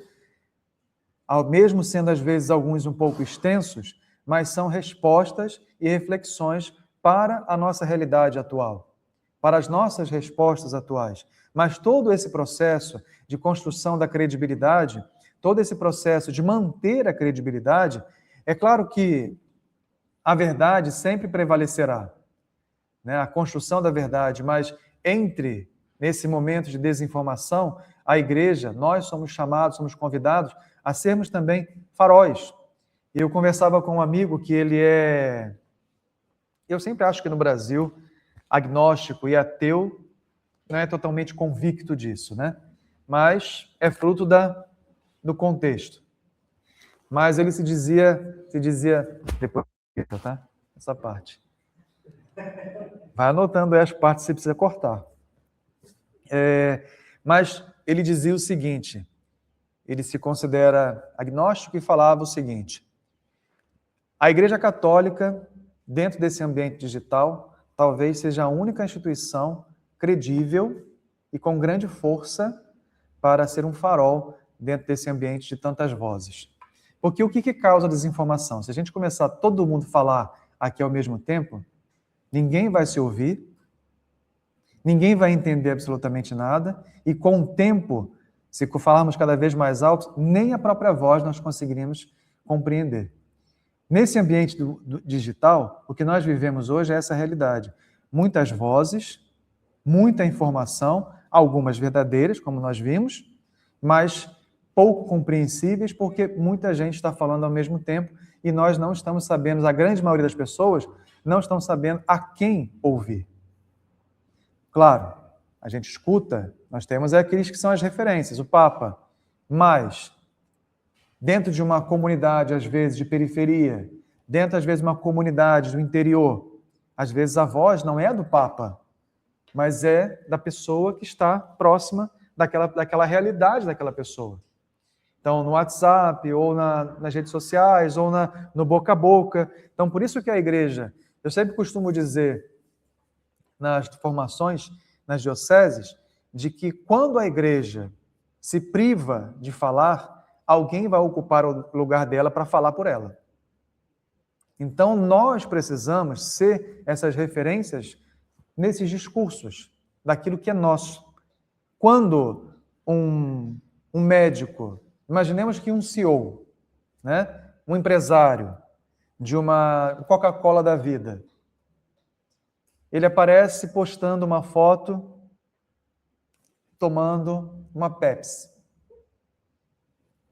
mesmo sendo às vezes alguns um pouco extensos, mas são respostas e reflexões para a nossa realidade atual, para as nossas respostas atuais. Mas todo esse processo de construção da credibilidade, todo esse processo de manter a credibilidade, é claro que a verdade sempre prevalecerá, né? A construção da verdade, mas nesse momento de desinformação, a igreja, nós somos chamados, somos convidados a sermos também faróis. Eu conversava com um amigo que eu sempre acho que no Brasil, agnóstico e ateu não é totalmente convicto disso, né? Mas é fruto do contexto. Mas ele se dizia, depois, tá? Essa parte. Vai anotando aí as partes que você precisa cortar. Mas ele dizia o seguinte, ele se considera agnóstico e falava o seguinte: a Igreja Católica, dentro desse ambiente digital, talvez seja a única instituição credível e com grande força para ser um farol dentro desse ambiente de tantas vozes. Porque o que causa desinformação? Se a gente começar todo mundo falar aqui ao mesmo tempo, ninguém vai se ouvir, ninguém vai entender absolutamente nada, e com o tempo, se falarmos cada vez mais alto, nem a própria voz nós conseguiríamos compreender. Nesse ambiente do digital, o que nós vivemos hoje é essa realidade. Muitas vozes, muita informação, algumas verdadeiras, como nós vimos, mas pouco compreensíveis, porque muita gente está falando ao mesmo tempo e nós não estamos sabendo, a grande maioria das pessoas não estão sabendo a quem ouvir. Claro, a gente escuta, nós temos aqueles que são as referências, o Papa, mas dentro de uma comunidade, às vezes, de periferia, dentro, às vezes, de uma comunidade do interior, às vezes a voz não é do Papa, mas é da pessoa que está próxima daquela realidade daquela pessoa. Então, no WhatsApp, ou nas redes sociais, ou no boca a boca. Então, por isso que a igreja, eu sempre costumo dizer nas formações, nas dioceses, de que quando a igreja se priva de falar, alguém vai ocupar o lugar dela para falar por ela. Então, nós precisamos ser essas referências nesses discursos, daquilo que é nosso. Quando um médico, imaginemos que um CEO, né, um empresário de uma Coca-Cola da vida, ele aparece postando uma foto tomando uma Pepsi.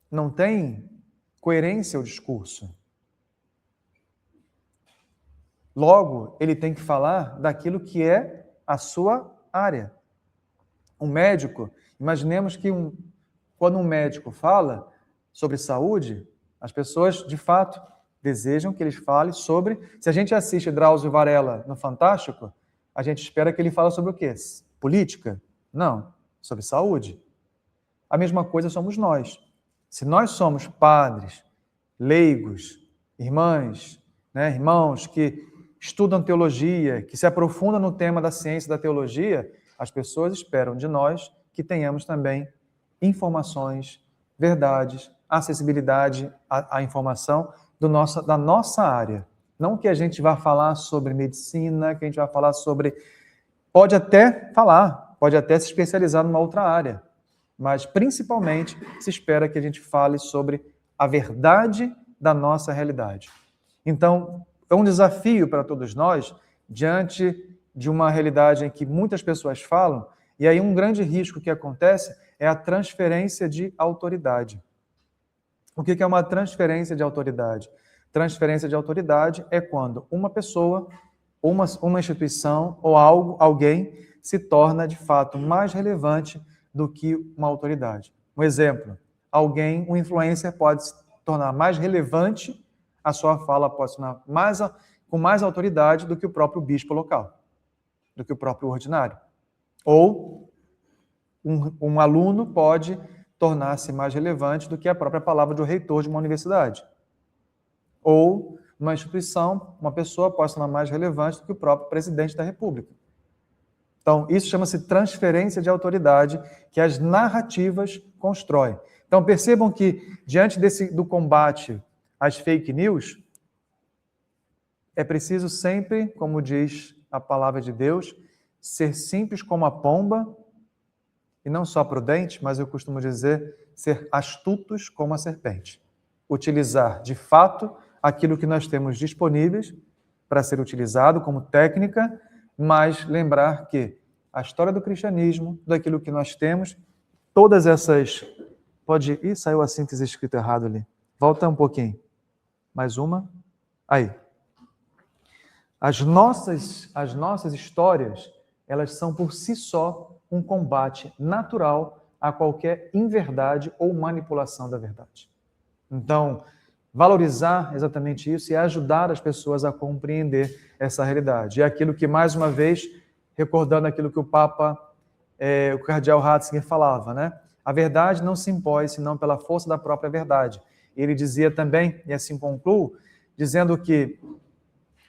Não tem coerência o discurso. Logo, ele tem que falar daquilo que é a sua área. Um médico, imaginemos que quando um médico fala sobre saúde, as pessoas, de fato, desejam que ele fale sobre... Se a gente assiste Drauzio Varela no Fantástico, a gente espera que ele fale sobre o quê? Política? Não, sobre saúde. A mesma coisa somos nós. Se nós somos padres, leigos, irmãs, né, irmãos que estudam teologia, que se aprofundam no tema da ciência e da teologia, as pessoas esperam de nós que tenhamos também informações, verdades, acessibilidade à informação da nossa área. Não que a gente vá falar sobre medicina, que a gente vá falar sobre... Pode até se especializar numa outra área, mas principalmente se espera que a gente fale sobre a verdade da nossa realidade. Então, é um desafio para todos nós, diante de uma realidade em que muitas pessoas falam, e aí um grande risco que acontece é a transferência de autoridade. O que é uma transferência de autoridade? Transferência de autoridade é quando uma pessoa, uma instituição ou alguém se torna, de fato, mais relevante do que uma autoridade. Um exemplo, um influencer pode se tornar mais relevante, a sua fala pode se tornar com mais autoridade do que o próprio bispo local, do que o próprio ordinário. Ou um aluno pode tornar-se mais relevante do que a própria palavra de um reitor de uma universidade. Ou, numa instituição, uma pessoa pode se tornar mais relevante do que o próprio presidente da República. Então, isso chama-se transferência de autoridade que as narrativas constroem. Então, percebam que, diante do combate às fake news, é preciso sempre, como diz a palavra de Deus, ser simples como a pomba, e não só prudente, mas eu costumo dizer, ser astutos como a serpente. Utilizar, de fato, aquilo que nós temos disponíveis para ser utilizado como técnica, mas lembrar que a história do cristianismo, daquilo que nós temos, todas essas... Pode ir? Saiu a síntese escrita errado ali. Volta um pouquinho. Mais uma. Aí. As nossas histórias, elas são por si só um combate natural a qualquer inverdade ou manipulação da verdade. Então, valorizar exatamente isso e ajudar as pessoas a compreender essa realidade. É aquilo que, mais uma vez, recordando aquilo que o Papa, o cardeal Ratzinger falava, né? A verdade não se impõe, senão pela força da própria verdade. Ele dizia também, e assim concluo, dizendo que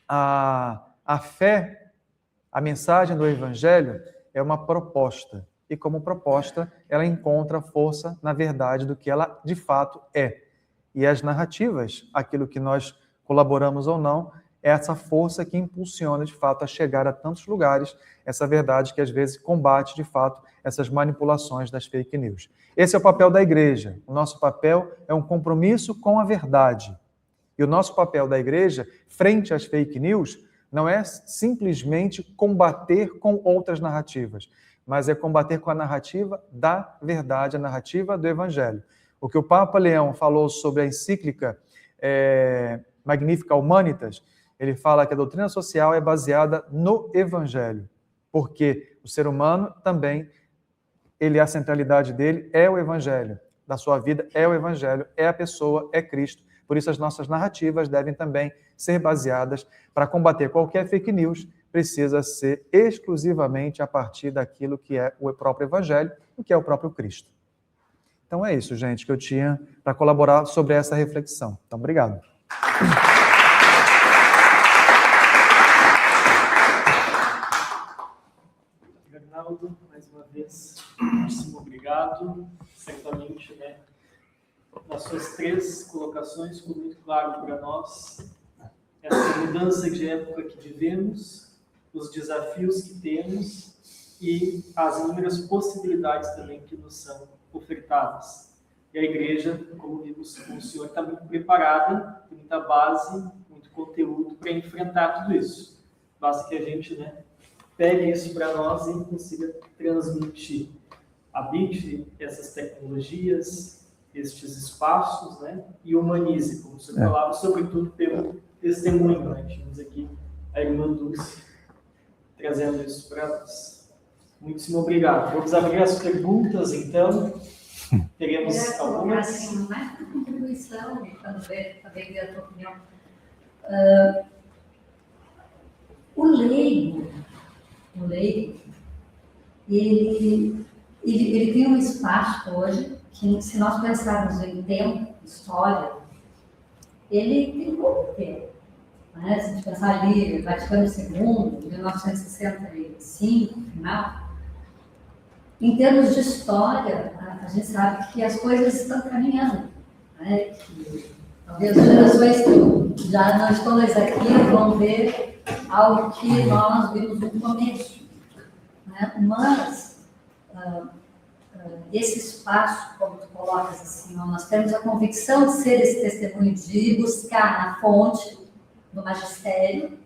a fé, a mensagem do Evangelho é uma proposta. E como proposta, ela encontra força na verdade do que ela de fato é. E as narrativas, aquilo que nós colaboramos ou não, é essa força que impulsiona de fato a chegar a tantos lugares, essa verdade que às vezes combate de fato essas manipulações das fake news. Esse é o papel da igreja. O nosso papel é um compromisso com a verdade. E o nosso papel da igreja, frente às fake news, não é simplesmente combater com outras narrativas, mas é combater com a narrativa da verdade, a narrativa do Evangelho. O que o Papa Leão falou sobre a encíclica Magnificat Humanitas, ele fala que a doutrina social é baseada no Evangelho, porque o ser humano também, a centralidade dele é o Evangelho, da sua vida é o Evangelho, é a pessoa, é Cristo. Por isso as nossas narrativas devem também ser baseadas, para combater qualquer fake news, precisa ser exclusivamente a partir daquilo que é o próprio Evangelho, o que é o próprio Cristo. Então é isso, gente, que eu tinha para colaborar sobre essa reflexão. Então, obrigado.
Arnaldo, mais uma vez, muitíssimo obrigado. Certamente, né, nas suas três colocações ficou muito claro para nós essa mudança de época que vivemos, os desafios que temos e as inúmeras possibilidades também que nos são ofertadas. E a igreja, como vimos com o senhor, está muito preparada, tem muita base, muito conteúdo para enfrentar tudo isso. Basta que a gente, né, pegue isso para nós e consiga transmitir. Habite essas tecnologias, estes espaços, né, e humanize, como o senhor falava, sobretudo pelo testemunho. Né? Tínhamos aqui a irmã Dulce trazendo isso para nós. Muitíssimo obrigado. Vamos abrir as perguntas, então. Teremos algumas.
Assim, mais uma contribuição, quando ver a tua opinião. O leigo, ele tem um espaço hoje que, se nós pensarmos em tempo, história, ele tem pouco tempo. Né? Se a gente pensar ali, Vaticano II, 1965, final, em termos de história, a gente sabe que as coisas estão caminhando. Né? Que, talvez as gerações que já não estão mais aqui vão ver algo que nós vimos no começo. Né? Mas esse espaço, como tu colocas assim, nós temos a convicção de ser esse testemunho, de buscar na fonte do magistério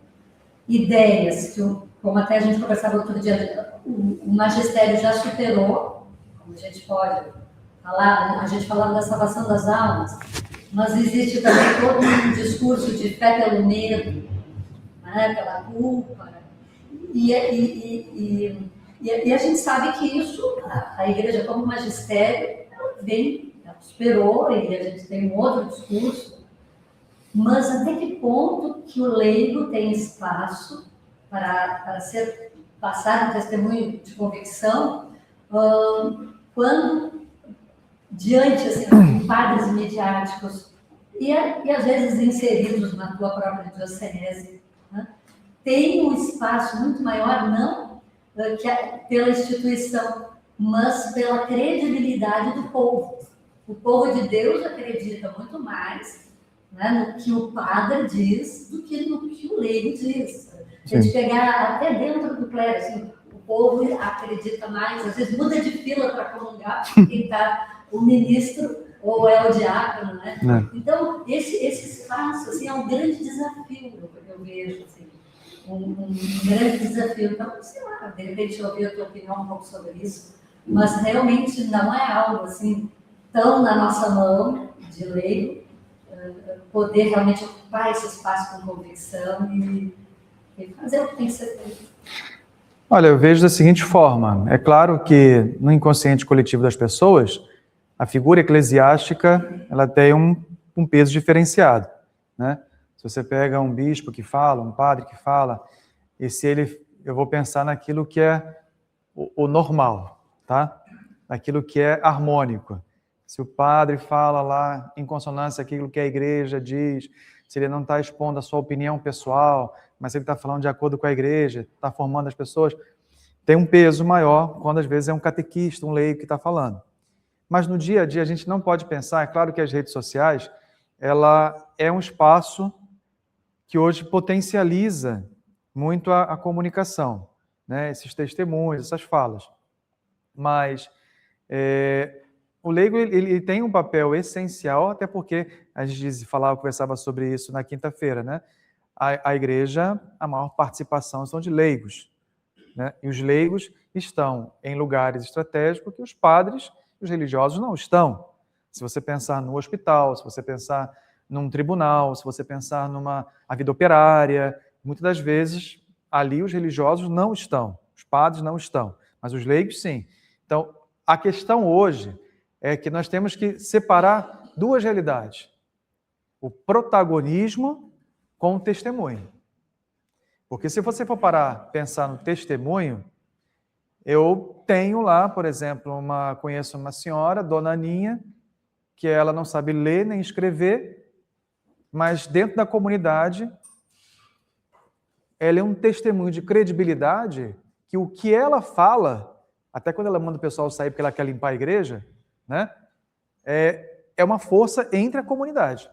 ideias que, como até a gente conversava outro dia, o magistério já superou, como a gente pode falar, a gente falava da salvação das almas, mas existe também todo um discurso de fé pelo medo, né, pela culpa, e a gente sabe que isso, a igreja como magistério, ela superou, e a gente tem um outro discurso, mas até que ponto que o leigo tem espaço para ser passado um testemunho de convicção, quando, diante assim, de padres midiáticos e às vezes inseridos na tua própria diocese, né, tem um espaço muito maior, não pela instituição, mas pela credibilidade do povo. O povo de Deus acredita muito mais, né, no que o padre diz do que no que o leigo diz. A gente pegar até dentro do clero, assim, o povo acredita mais, às vezes muda de fila para comungar, quem está o ministro ou é o diácono, né? Então, esse espaço assim, é um grande desafio, eu vejo, assim, um grande desafio. Então, sei lá, de repente eu ouvi a tua opinião um pouco sobre isso, mas realmente não é algo assim tão na nossa mão, de leigo, poder realmente ocupar esse espaço com convicção e fazer o que tem que ser feito.
Olha, eu vejo da seguinte forma, é claro que no inconsciente coletivo das pessoas, a figura eclesiástica, ela tem um peso diferenciado, né? Se você pega um bispo que fala, um padre que fala, eu vou pensar naquilo que é o normal, tá? Naquilo que é harmônico. Se o padre fala lá em consonância com aquilo que a igreja diz, se ele não está expondo a sua opinião pessoal, mas ele está falando de acordo com a igreja, está formando as pessoas, tem um peso maior quando às vezes é um catequista, um leigo que está falando. Mas no dia a dia a gente não pode pensar, é claro que as redes sociais, ela é um espaço que hoje potencializa muito a comunicação, né? Esses testemunhos, essas falas. Mas o leigo ele tem um papel essencial, até porque a gente conversava sobre isso na quinta-feira, né? A igreja, a maior participação são de leigos, né? E os leigos estão em lugares estratégicos que os padres e os religiosos não estão. Se você pensar no hospital, se você pensar num tribunal, se você pensar a vida operária, muitas das vezes ali os religiosos não estão, os padres não estão, mas os leigos sim. Então, a questão hoje é que nós temos que separar duas realidades: o protagonismo com o testemunho. Porque se você for pensar no testemunho, eu tenho lá, por exemplo, conheço uma senhora, Dona Aninha, que ela não sabe ler nem escrever, mas dentro da comunidade, ela é um testemunho de credibilidade, que o que ela fala, até quando ela manda o pessoal sair porque ela quer limpar a igreja, né, é uma força entre a comunidade.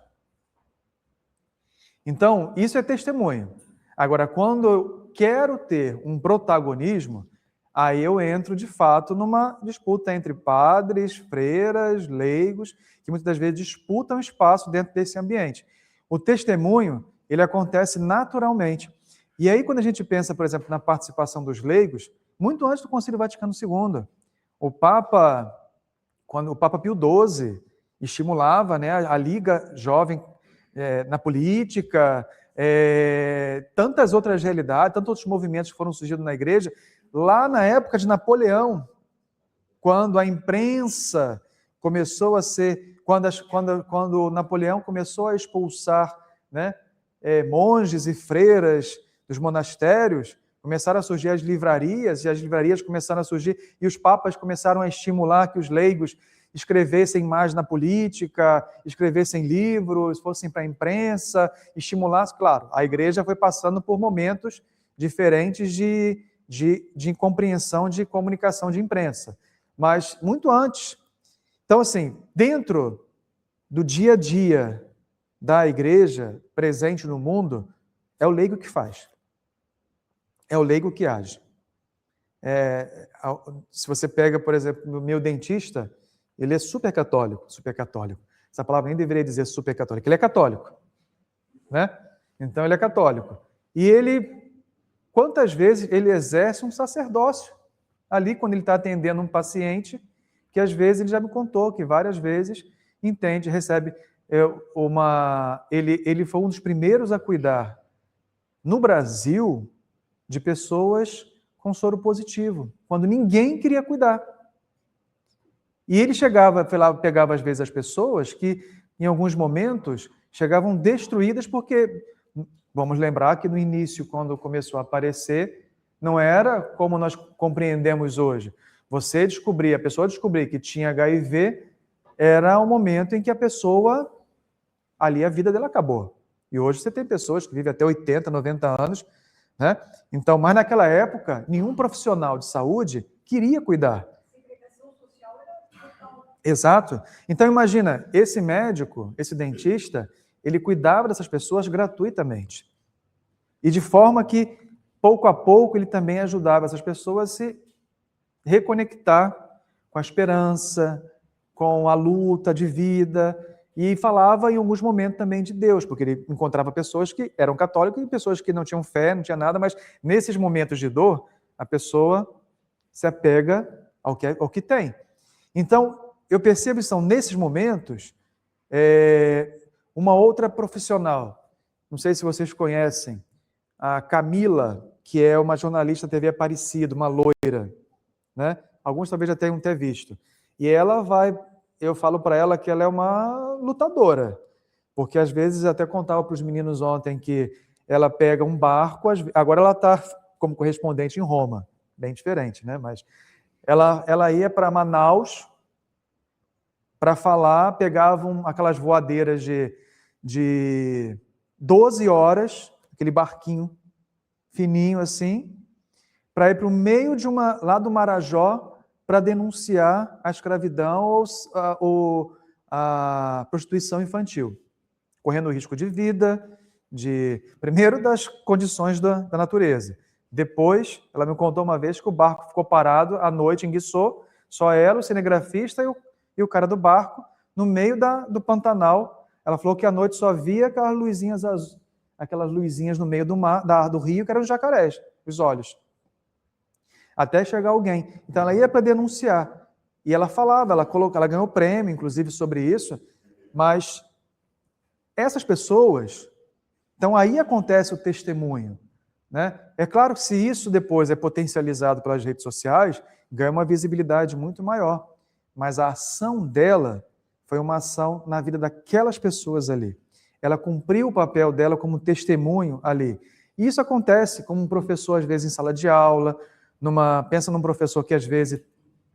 Então, isso é testemunho. Agora, quando eu quero ter um protagonismo, aí eu entro, de fato, numa disputa entre padres, freiras, leigos, que muitas das vezes disputam espaço dentro desse ambiente. O testemunho, ele acontece naturalmente. E aí, quando a gente pensa, por exemplo, na participação dos leigos, muito antes do Concílio Vaticano II, quando o Papa Pio XII estimulava, né, a Liga Jovem na política, tantas outras realidades, tantos outros movimentos que foram surgindo na igreja, lá na época de Napoleão, quando a imprensa começou a ser, quando Napoleão começou a expulsar, né, monges e freiras dos monastérios, começaram a surgir as livrarias, e as livrarias começaram a surgir, e os papas começaram a estimular que os leigos escrevessem mais na política, escrevessem livros, fossem para a imprensa, estimulassem. Claro, a igreja foi passando por momentos diferentes de compreensão, de comunicação de imprensa, mas muito antes. Então, assim, dentro do dia a dia da igreja presente no mundo, é o leigo que faz. É o leigo que age. Se você pega, por exemplo, o meu dentista, ele é super católico. Essa palavra nem deveria dizer super católico. Ele é católico, né? Então, ele é católico. E quantas vezes ele exerce um sacerdócio ali, quando ele está atendendo um paciente, que às vezes ele já me contou que várias vezes recebe ele foi um dos primeiros a cuidar no Brasil de pessoas com soro positivo, quando ninguém queria cuidar. E ele pegava às vezes as pessoas que, em alguns momentos, chegavam destruídas, porque, vamos lembrar que no início, quando começou a aparecer, não era como nós compreendemos hoje. a pessoa descobrir que tinha HIV, era o momento em que a pessoa, ali a vida dela acabou. E hoje você tem pessoas que vivem até 80, 90 anos, né? Então, mas naquela época, nenhum profissional de saúde queria cuidar. Exato. Então, imagina, esse médico, esse dentista, ele cuidava dessas pessoas gratuitamente. E de forma que, pouco a pouco, ele também ajudava essas pessoas a se reconectar com a esperança, com a luta de vida, e falava em alguns momentos também de Deus, porque ele encontrava pessoas que eram católicas e pessoas que não tinham fé, não tinha nada, mas nesses momentos de dor, a pessoa se apega ao que tem. Então, eu percebo que são nesses momentos uma outra profissional. Não sei se vocês conhecem, a Camila, que é uma jornalista TV Aparecida, uma loira, né? Alguns talvez já tenham até visto. E eu falo para ela que ela é uma lutadora, porque às vezes até contava para os meninos ontem que ela pega um barco, agora ela está como correspondente em Roma, bem diferente, né? Mas ela ia para Manaus para falar, pegavam aquelas voadeiras de 12 horas, aquele barquinho fininho assim, para ir para o meio lá do Marajó para denunciar a escravidão ou a prostituição infantil, correndo risco de vida, primeiro das condições da natureza. Depois, ela me contou uma vez que o barco ficou parado à noite, enguiçou, só ela, o cinegrafista e o cara do barco, no meio do Pantanal. Ela falou que à noite só via aquelas luzinhas no meio do rio, que eram os jacarés, os olhos. Até chegar alguém. Então ela ia para denunciar. E ela falava, ela ganhou prêmio, inclusive, sobre isso, mas essas pessoas, então aí acontece o testemunho, né? É claro que se isso depois é potencializado pelas redes sociais, ganha uma visibilidade muito maior. Mas a ação dela foi uma ação na vida daquelas pessoas ali. Ela cumpriu o papel dela como testemunho ali. E isso acontece como um professor, às vezes, em sala de aula, pensa num professor que, às vezes,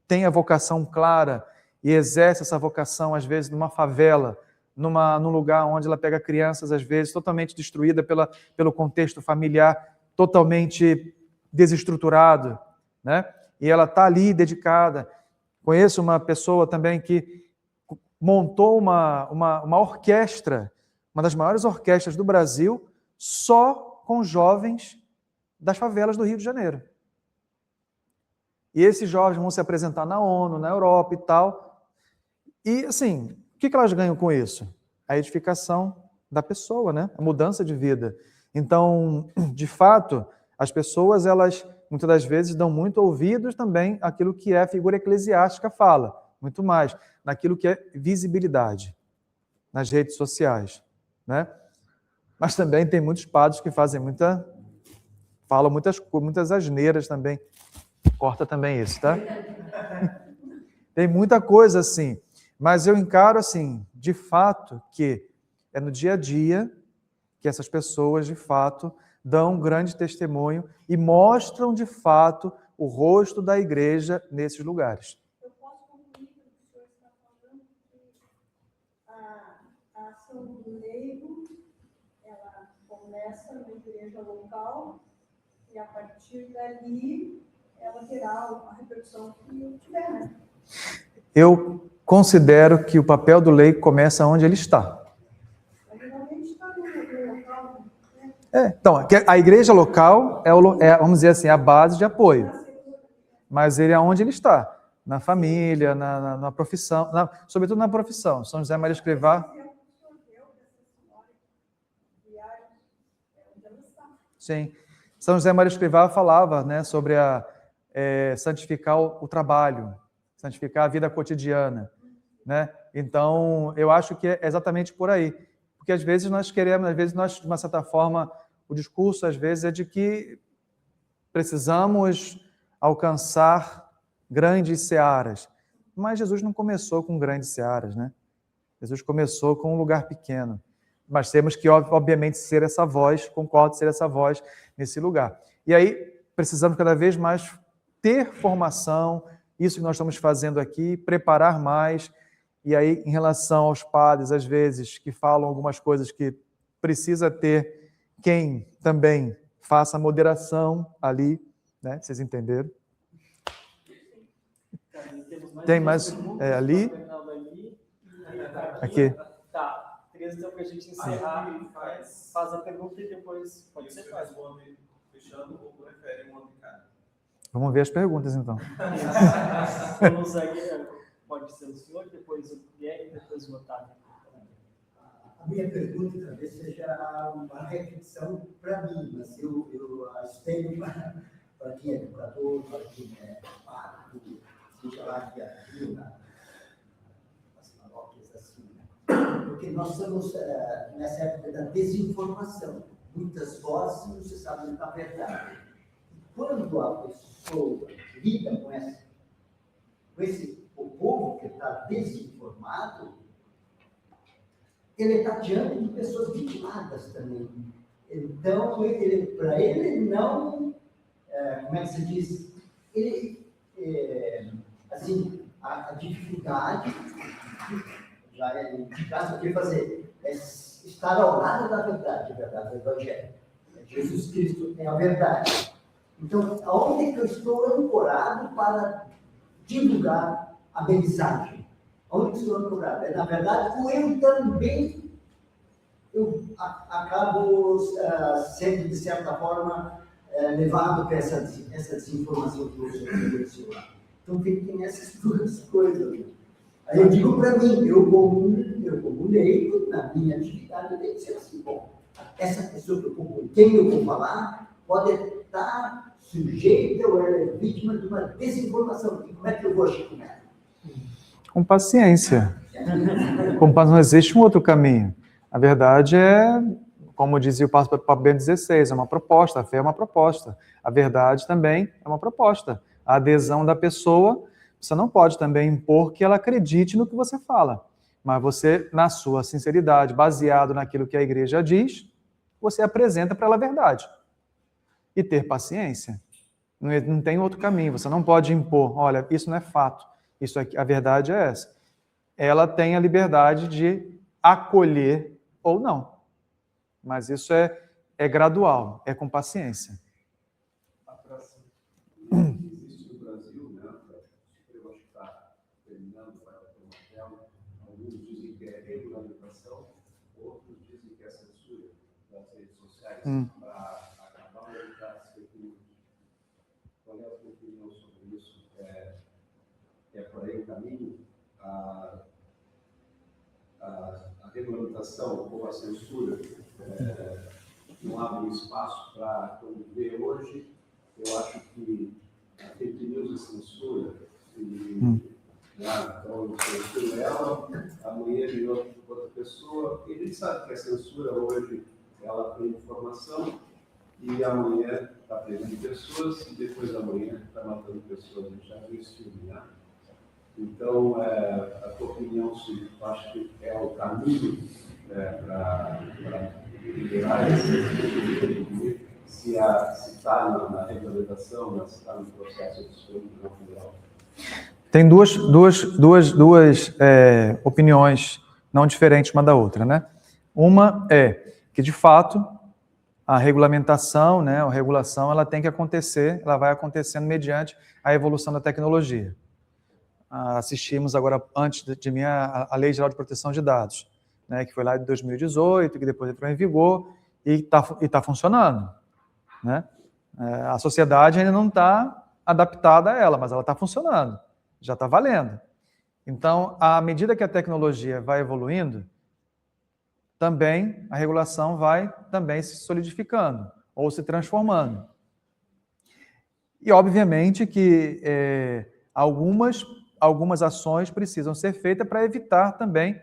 tem a vocação clara e exerce essa vocação, às vezes, numa favela, num lugar onde ela pega crianças, às vezes, totalmente destruída pelo contexto familiar, totalmente desestruturado, né? E ela está ali dedicada. Conheço uma pessoa também que montou uma orquestra, uma das maiores orquestras do Brasil, só com jovens das favelas do Rio de Janeiro. E esses jovens vão se apresentar na ONU, na Europa e tal. E, assim, o que elas ganham com isso? A edificação da pessoa, né? A mudança de vida. Então, de fato, as pessoas, elas, muitas das vezes, dão muito ouvidos também àquilo que a figura eclesiástica fala, muito mais, naquilo que é visibilidade, nas redes sociais, né? Mas também tem muitos padres que falam muitas asneiras também. Corta também isso, tá? Tem muita coisa assim, mas eu encaro assim, de fato, que é no dia a dia que essas pessoas, de fato, dão um grande testemunho e mostram, de fato, o rosto da igreja nesses lugares.
Eu posso concluir que o senhor está falando que a ação do leigo, ela começa na igreja local e, a partir dali, ela terá a repercussão que tiver, né?
Eu considero que o papel do leigo começa onde ele está.
Geralmente está no local, né?
Então, a igreja local vamos dizer assim, a base de apoio. Mas ele é onde ele está, na família, na profissão, sobretudo na profissão. São José Maria Escrivá. Sim. São José Maria Escrivá falava, né, sobre santificar o trabalho, santificar a vida cotidiana, né? Então, eu acho que é exatamente por aí. Porque às vezes nós, de uma certa forma, o discurso às vezes é de que precisamos alcançar grandes searas. Mas Jesus não começou com grandes searas, né? Jesus começou com um lugar pequeno. Mas temos que, obviamente, ser essa voz, concordo, ser essa voz nesse lugar. E aí, precisamos cada vez mais ter formação, isso que nós estamos fazendo aqui, preparar mais. E aí, em relação aos padres, às vezes, que falam algumas coisas que precisa ter quem também faça moderação ali, né? Vocês entenderam? Tem mais ali? Aqui.
Tá. Tereza, então, para a gente encerrar, faz a pergunta e depois pode ser fácil.
Fechando ou prefere um outro cara?
Vamos ver as perguntas, então.
Vamos aqui, pode ser o senhor, depois o Guilherme, depois o Otávio.
A minha pergunta talvez seja uma reflexão para mim, mas eu tenho para quem é educador, para quem é padre, seja lá que aqui, nas paróquias assim, né? Porque nós estamos nessa época da desinformação. Muitas vozes não se sabem da verdade. Quando a pessoa lida com o povo que está desinformado, ele está diante de pessoas vitimadas também. Então, para ele não, como é que se diz? Assim, a dificuldade, já é indicado o que fazer, é estar ao lado da verdade do Evangelho. Jesus Cristo é a verdade. Então, aonde que eu estou ancorado para divulgar a mensagem? Aonde que estou ancorado? Na verdade, eu também acabo sendo, de certa forma, levado para essa desinformação que você mencionou. Então, tem essas duas coisas. Aí eu digo para mim, eu como leigo, na minha atividade, eu tenho que ser assim, bom, essa pessoa com quem eu vou falar pode estar sujeita ou ela é vítima de uma desinformação. E como é que eu vou agir com ela?
Com paciência. Não existe um outro caminho. A verdade é, como dizia o Papa Bento XVI, é uma proposta, a fé é uma proposta. A verdade também é uma proposta. A adesão da pessoa, você não pode também impor que ela acredite no que você fala. Mas você, na sua sinceridade, baseado naquilo que a igreja diz, você apresenta para ela a verdade. E ter paciência. Não tem outro caminho. Você não pode impor, olha, isso não é fato. Isso aqui, a verdade é essa. Ela tem a liberdade de acolher ou não. Mas isso é gradual, é com paciência.
A próxima. Existe no Brasil, né? Eu acho que está terminando, vai ter uma tela. Alguns dizem que é regulamentação, outros dizem que é censura das redes sociais para acabar com as fake news. Qual é a sua opinião sobre isso? É por aí o caminho? A regulamentação ou a censura não abre espaço para conviver hoje. Eu acho que a fake news e censura, então eu censuro ela, amanhã virou outra pessoa, e a gente sabe que a censura hoje ela tem informação e amanhã está prendendo pessoas e depois da manhã está matando pessoas. A gente já viu esse filme, né? Então, a tua opinião, se tu acha que é o caminho para liberar esse se está na regulamentação, se está no processo de estudo no federal?
Tem duas opiniões não diferentes uma da outra, né? Uma é que, de fato, a regulamentação, né, a regulação, ela tem que acontecer, ela vai acontecendo mediante a evolução da tecnologia. Assistimos agora, antes de mim, a Lei Geral de Proteção de Dados, né, que foi lá de 2018, que depois entrou em vigor e está funcionando. Né? A sociedade ainda não está adaptada a ela, mas ela está funcionando, já está valendo. Então, à medida que a tecnologia vai evoluindo, também a regulação vai também se solidificando ou se transformando. E, obviamente, que algumas ações precisam ser feitas para evitar também,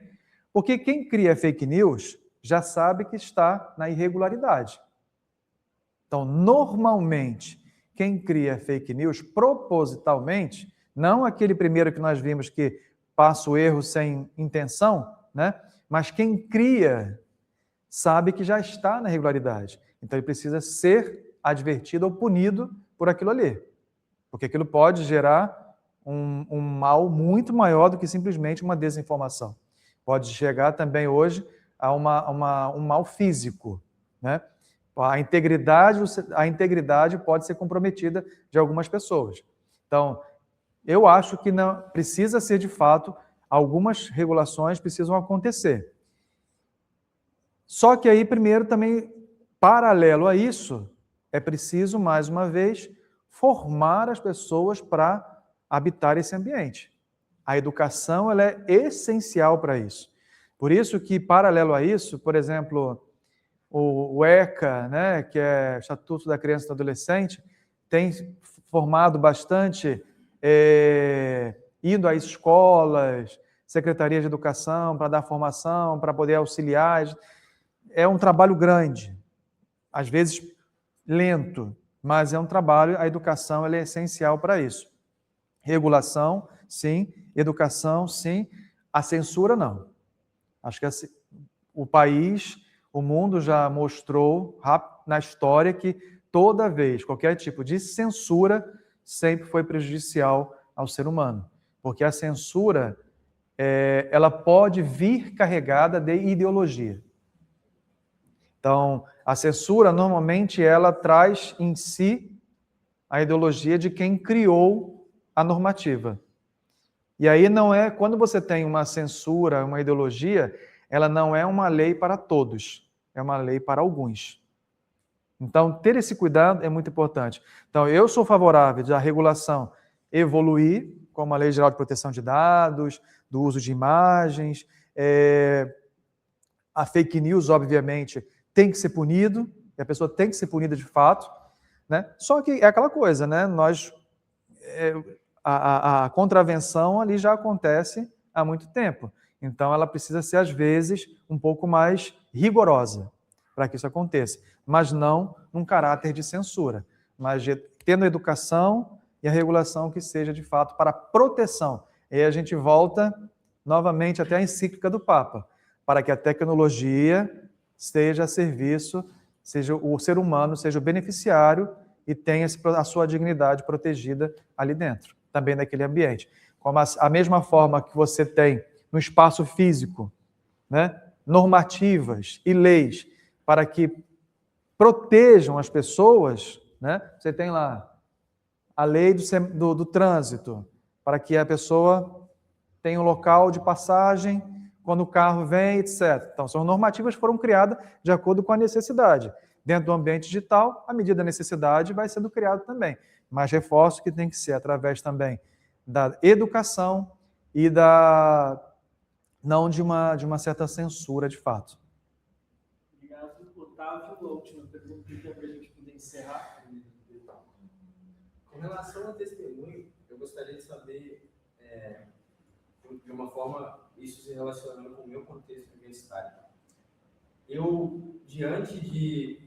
porque quem cria fake news já sabe que está na irregularidade. Então, normalmente, quem cria fake news propositalmente, não aquele primeiro que nós vimos que passa o erro sem intenção, né? Mas quem cria sabe que já está na irregularidade. Então, ele precisa ser advertido ou punido por aquilo ali. Porque aquilo pode gerar um mal muito maior do que simplesmente uma desinformação. Pode chegar também hoje a um mal físico, né? A integridade pode ser comprometida de algumas pessoas. Então, eu acho que não precisa ser, de fato, algumas regulações precisam acontecer. Só que aí, primeiro, também, paralelo a isso, é preciso, mais uma vez, formar as pessoas para habitar esse ambiente. A educação ela é essencial para isso. Por isso que, paralelo a isso, por exemplo, o ECA, né, que é o Estatuto da Criança e do Adolescente, tem formado bastante, indo às escolas, secretarias de educação, para dar formação, para poder auxiliar. É um trabalho grande, às vezes lento, mas é um trabalho, a educação ela é essencial para isso. Regulação, sim. Educação, sim. A censura, não. Acho que o país, o mundo já mostrou na história que toda vez, qualquer tipo de censura sempre foi prejudicial ao ser humano. Porque a censura, ela pode vir carregada de ideologia. Então, a censura, normalmente, ela traz em si a ideologia de quem criou a normativa. E aí não é, quando você tem uma censura, uma ideologia, ela não é uma lei para todos, é uma lei para alguns. Então, ter esse cuidado é muito importante. Então, eu sou favorável da regulação evoluir, como a Lei Geral de Proteção de Dados, do uso de imagens, a fake news, obviamente, tem que ser punido, e a pessoa tem que ser punida de fato, né? Só que é aquela coisa, né? A contravenção ali já acontece há muito tempo. Então, ela precisa ser, às vezes, um pouco mais rigorosa para que isso aconteça. Mas não num caráter de censura, mas tendo a educação e a regulação que seja, de fato, para proteção. E aí a gente volta novamente até a encíclica do Papa, para que a tecnologia esteja a serviço, seja o ser humano seja o beneficiário e tenha a sua dignidade protegida ali dentro, também naquele ambiente. Como a mesma forma que você tem no espaço físico, né, normativas e leis para que protejam as pessoas, né? Você tem lá a lei do trânsito, para que a pessoa tenha um local de passagem quando o carro vem, etc. Então, são normativas que foram criadas de acordo com a necessidade. Dentro do ambiente digital, a medida da necessidade vai sendo criada também. Mas reforço que tem que ser através também da educação e não de uma certa censura, de fato.
Obrigado. Otávio, a última pergunta para a gente poder encerrar.
Com relação ao testemunho, eu gostaria de saber, de uma forma, isso se relacionando com o meu contexto universitário. Eu, diante de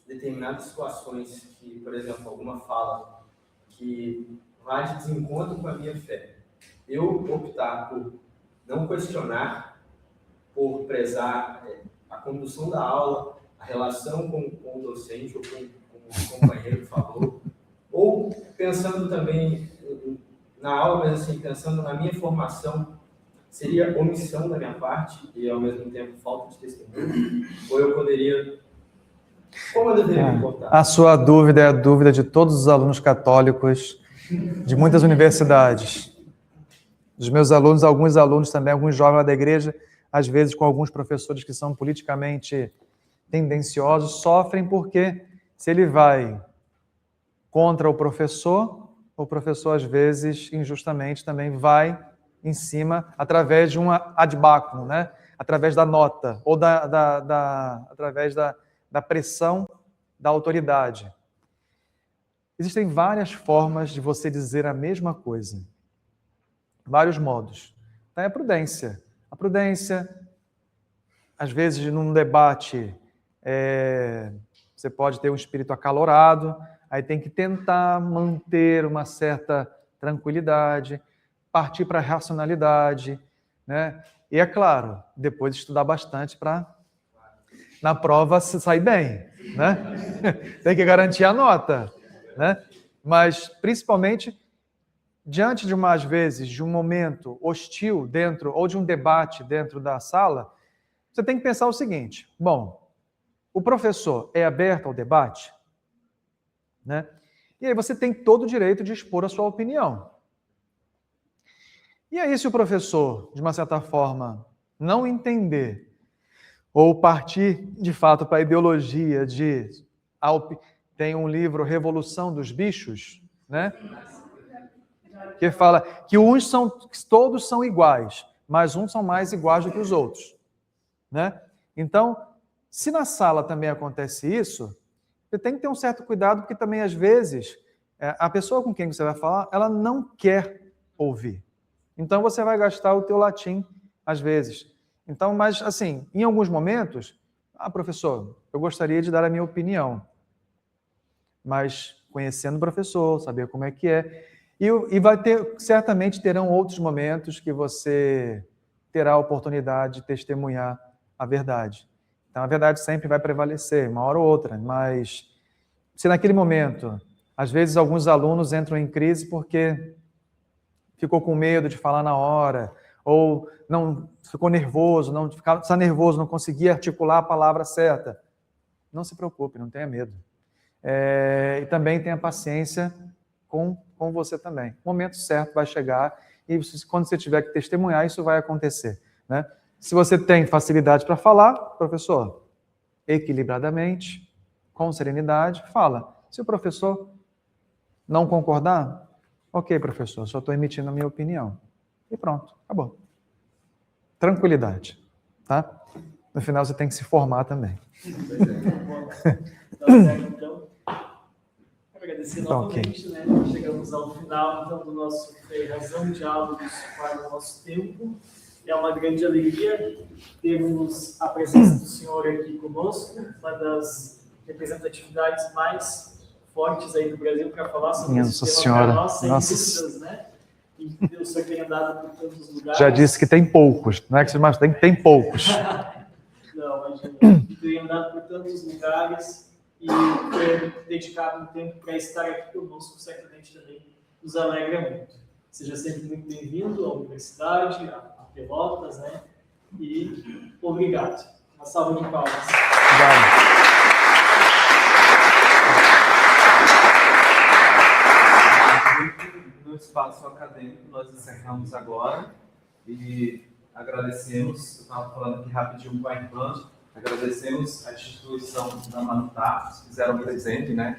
determinadas situações, que, por exemplo, alguma fala que vai de desencontro com a minha fé, eu optar por não questionar, por prezar a condução da aula, a relação com o docente ou com o companheiro que falou, ou pensando também na aula, mas assim, pensando na minha formação, seria omissão da minha parte e, ao mesmo tempo, falta de testemunho? Ou eu poderia... Como eu deveria me comportar?
A sua dúvida é a dúvida de todos os alunos católicos de muitas universidades. Dos meus alunos, alguns alunos também, alguns jovens da igreja, às vezes com alguns professores que são politicamente tendenciosos, sofrem porque se ele vai contra o professor, às vezes, injustamente, também vai em cima, através de um ad bacum, né? Através da nota, ou através da pressão da autoridade. Existem várias formas de você dizer a mesma coisa. Vários modos. Então, é a prudência. A prudência, às vezes, num debate, você pode ter um espírito acalorado, aí tem que tentar manter uma certa tranquilidade, partir para a racionalidade, né? E, é claro, depois estudar bastante para, na prova, sair bem, né? Tem que garantir a nota, né? Mas, principalmente, diante de às vezes, de um momento hostil dentro, ou de um debate dentro da sala, você tem que pensar o seguinte: bom, o professor é aberto ao debate, né? E aí você tem todo o direito de expor a sua opinião. E aí, se o professor, de uma certa forma, não entender, ou partir, de fato, para a ideologia de... Tem um livro, Revolução dos Bichos, né? Que fala que todos são iguais, mas uns são mais iguais do que os outros, né? Então, se na sala também acontece isso, você tem que ter um certo cuidado, porque também, às vezes, a pessoa com quem você vai falar, ela não quer ouvir. Então, você vai gastar o teu latim, às vezes. Então, mas, assim, em alguns momentos, professor, eu gostaria de dar a minha opinião, mas conhecendo o professor, saber como é que é. E certamente terão outros momentos que você terá a oportunidade de testemunhar a verdade. Então, a verdade sempre vai prevalecer, uma hora ou outra, mas se naquele momento, às vezes alguns alunos entram em crise porque ficou com medo de falar na hora, ou não ficou nervoso, está nervoso, não conseguia articular a palavra certa. Não se preocupe, não tenha medo. E também tenha paciência com você também. O momento certo vai chegar e quando você tiver que testemunhar, isso vai acontecer, né? Se você tem facilidade para falar, professor, equilibradamente, com serenidade, fala. Se o professor não concordar, ok, professor, só estou emitindo a minha opinião. E pronto, acabou. Tranquilidade, tá? No final você tem que se formar também.
Então, agradecer novamente,
okay.
Né? Chegamos ao final então, do nosso Razão Diálogos para o Nosso Tempo. É uma grande alegria termos a presença do senhor aqui conosco, uma das representatividades mais fortes aí do Brasil para falar sobre
Nossa
esse
Senhora.
tema nossa,
Nossa.
dúvidas, né? E o senhor tem andado por tantos lugares.
Já disse que tem poucos, não é que mais tem poucos.
Não, imagina. Tem andado por tantos lugares e ter dedicado um tempo para estar aqui conosco, certamente também nos alegra muito. Seja sempre muito bem-vindo à universidade, a Pelotas, né? E obrigado. Uma salva de palmas.
Obrigado.
No espaço acadêmico, nós encerramos agora e agradecemos, eu estava falando aqui rapidinho com a irmã, agradecemos a instituição da Manutá, que fizeram presente, né?